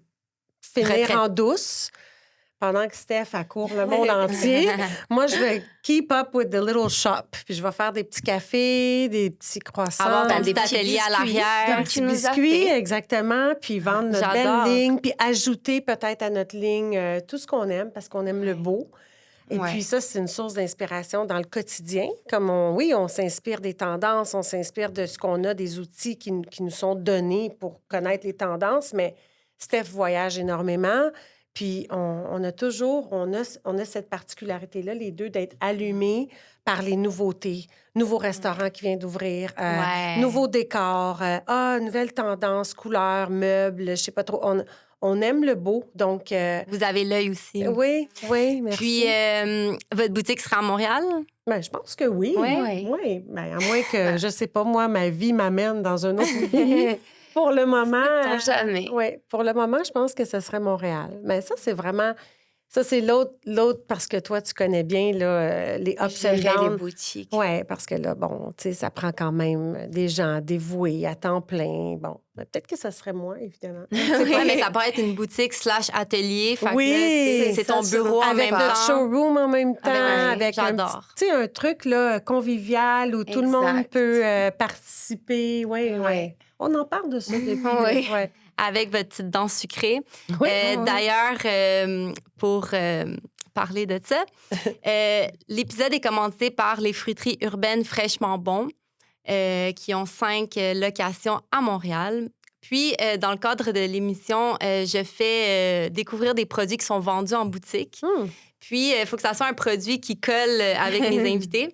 finir Retraite. en douce pendant que Steph accourt le monde entier. Moi, je vais keep up with the little shop. Puis je vais faire des petits cafés, des petits croissants. Avoir ton des petit petits atelier à biscuits, l'arrière. comme Des tu petits nous as biscuits, fait. exactement. Puis vendre notre belle J'adore. ligne. Puis ajouter peut-être à notre ligne tout ce qu'on aime parce qu'on aime le beau. Et Ouais. puis ça, c'est une source d'inspiration dans le quotidien. Comme on s'inspire des tendances, on s'inspire de ce qu'on a, des outils qui nous sont donnés pour connaître les tendances. Mais Steph voyage énormément. Puis on a cette particularité-là, les deux, d'être allumés par les nouveautés. Nouveaux restaurants qui viennent d'ouvrir, Ouais. nouveaux décors, nouvelles tendances, couleurs, meubles, je sais pas trop. On aime le beau, donc... Vous avez l'œil aussi. oui, merci. Puis, votre boutique sera à Montréal? Ben, je pense que oui. Ouais. Oui. Ben, à moins que, je sais pas, moi, ma vie m'amène dans un autre pays. Pour le moment... Sait-on jamais. Oui, pour le moment, je pense que ce serait Montréal. Mais ça, c'est vraiment... Ça, c'est l'autre parce que toi, tu connais bien là, les ups and Gérer les downs. boutiques. Oui, parce que là, bon, tu sais, ça prend quand même des gens dévoués à temps plein. Bon, ben, peut-être que ça serait moi, évidemment. Ouais, mais ça pourrait être une boutique / atelier. Fait que Oui, là, tu sais, c'est ton ça, bureau en avec même notre temps. showroom en même temps, avec un j'adore. petit, tu sais, un truc là, convivial où tout le monde Exact. peut participer. Oui, oui. Ouais. On en parle de ça depuis. Oui. Ouais. Avec votre petite danse sucrée. Oui. D'ailleurs, pour parler de ça, l'épisode est commandité par les fruiteries urbaines Fraîchement Bon, qui ont 5 locations à Montréal. Puis, dans le cadre de l'émission, je fais découvrir des produits qui sont vendus en boutique. Puis, il faut que ça soit un produit qui colle avec mes invités.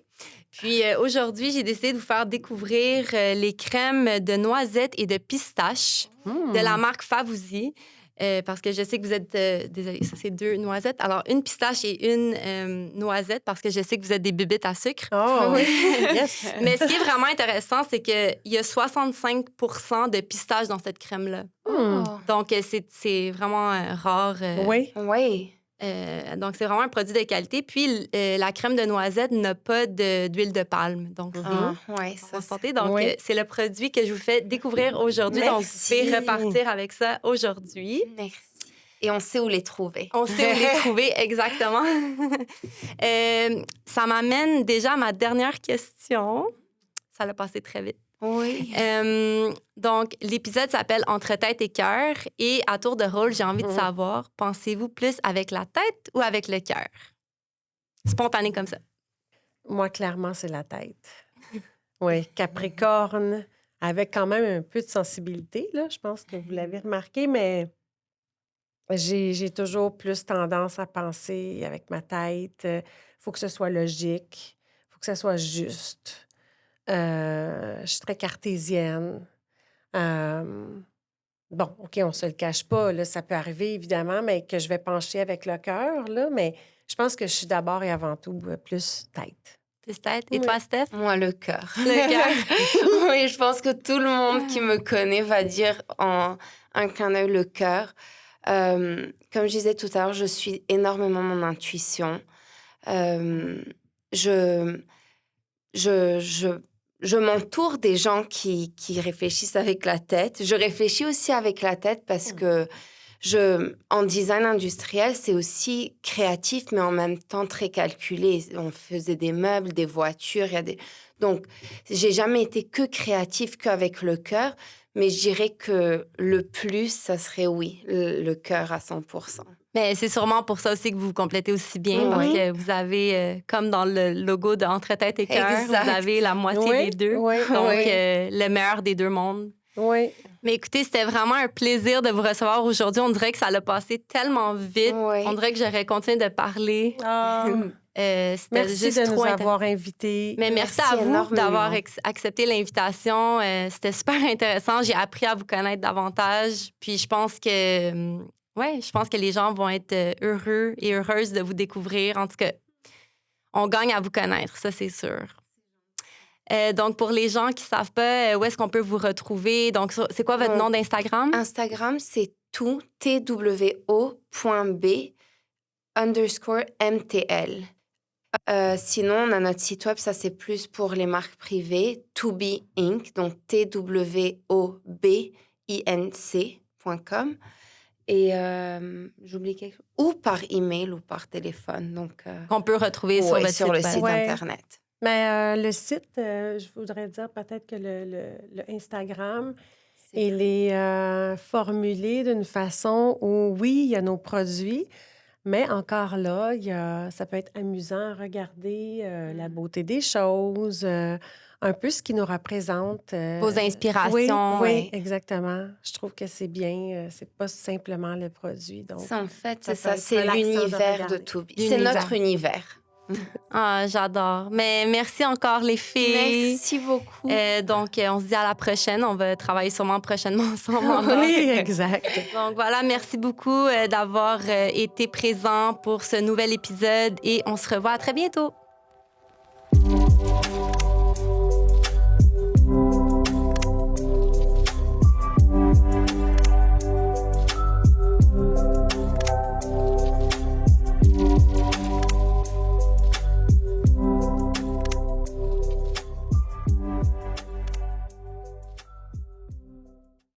Puis, aujourd'hui, j'ai décidé de vous faire découvrir les crèmes de noisettes et de pistache de la marque Favouzi. Parce que je sais que vous êtes... désolée, ça, c'est 2 noisettes. Alors, une pistache et une noisette parce que je sais que vous êtes des bébites à sucre. Oh, yes. Mais ce qui est vraiment intéressant, c'est qu'il y a 65 de pistache dans cette crème-là. Oh. Donc, c'est vraiment rare. Oui. Oui. Donc, c'est vraiment un produit de qualité. Puis, la crème de noisette n'a pas d'huile de palme. Donc, c'est Ouais, en ça, santé. Donc, Oui. c'est le produit que je vous fais découvrir aujourd'hui. Donc, vous Merci. pouvez repartir avec ça aujourd'hui. Merci. Et on sait où les trouver. On sait où les trouver, exactement. Ça m'amène déjà à ma dernière question. Ça l'a passé très vite. Oui. Donc, l'épisode s'appelle Entre tête et cœur. Et à tour de rôle, j'ai envie de savoir, pensez-vous plus avec la tête ou avec le cœur? Spontané comme ça. Moi, clairement, c'est la tête. Oui, Capricorne, avec quand même un peu de sensibilité, là. Je pense que vous l'avez remarqué, mais j'ai toujours plus tendance à penser avec ma tête. Il faut que ce soit logique, il faut que ce soit juste. Je suis très cartésienne. Bon, OK, on se le cache pas, là, ça peut arriver, évidemment, mais que je vais pencher avec le cœur, là, mais je pense que je suis d'abord et avant tout plus tête. Plus tête. Et Oui. toi, Steph? Moi, le cœur. Le cœur. Oui, je pense que tout le monde qui me connaît va dire en un clin d'œil le cœur. Comme je disais tout à l'heure, je suis énormément mon intuition. Je m'entoure des gens qui réfléchissent avec la tête. Je réfléchis aussi avec la tête parce que en design industriel, c'est aussi créatif, mais en même temps très calculé. On faisait des meubles, des voitures. Donc, j'ai jamais été que créatif qu'avec le cœur, mais je dirais que le plus, ça serait oui, le cœur à 100%. Mais c'est sûrement pour ça aussi que vous vous complétez aussi bien, parce Oui. que vous avez, comme dans le logo de Entre tête et cœur, Exact. vous avez la moitié Oui, des deux. oui, Donc, oui. le meilleur des deux mondes. Oui. Mais écoutez, c'était vraiment un plaisir de vous recevoir aujourd'hui. On dirait que ça l'a passé tellement vite. Oui. On dirait que j'aurais continué de parler. C'était Merci juste de trop nous intéressant. avoir invités. Mais merci Merci à vous énormément. d'avoir accepté l'invitation. C'était super intéressant. J'ai appris à vous connaître davantage. Puis je pense que, je pense que les gens vont être heureux et heureuses de vous découvrir. En tout cas, on gagne à vous connaître, ça c'est sûr. Donc, pour les gens qui ne savent pas, où est-ce qu'on peut vous retrouver? Donc, c'est quoi votre nom d'Instagram? Instagram, c'est tout, two.b_MTL. Sinon, on a notre site web, ça c'est plus pour les marques privées, To Be Inc., donc TWOBINC.com. Et j'oublie quelque chose. Ou par email ou par téléphone. Donc, Qu'on peut retrouver sur ouais, votre sur le web. site Ouais. Internet. Mais le site, je voudrais dire peut-être que le Instagram, il est formulé d'une façon où, oui, il y a nos produits, mais encore là, ça peut être amusant à regarder la beauté des choses, un peu ce qui nous représente. Vos inspirations. Oui, ouais. exactement. Je trouve que c'est bien. C'est pas simplement le produit. Donc, Ça, en fait, ça c'est peut ça. être C'est relaxant de l'univers de regarder. To Be. C'est L'univers. notre univers. Ah, j'adore. Mais merci encore, les filles. Merci beaucoup. Donc, on se dit à la prochaine. On va travailler sûrement prochainement ensemble. encore. Oui, exact. Donc voilà, merci beaucoup d'avoir été présent pour ce nouvel épisode et on se revoit à très bientôt.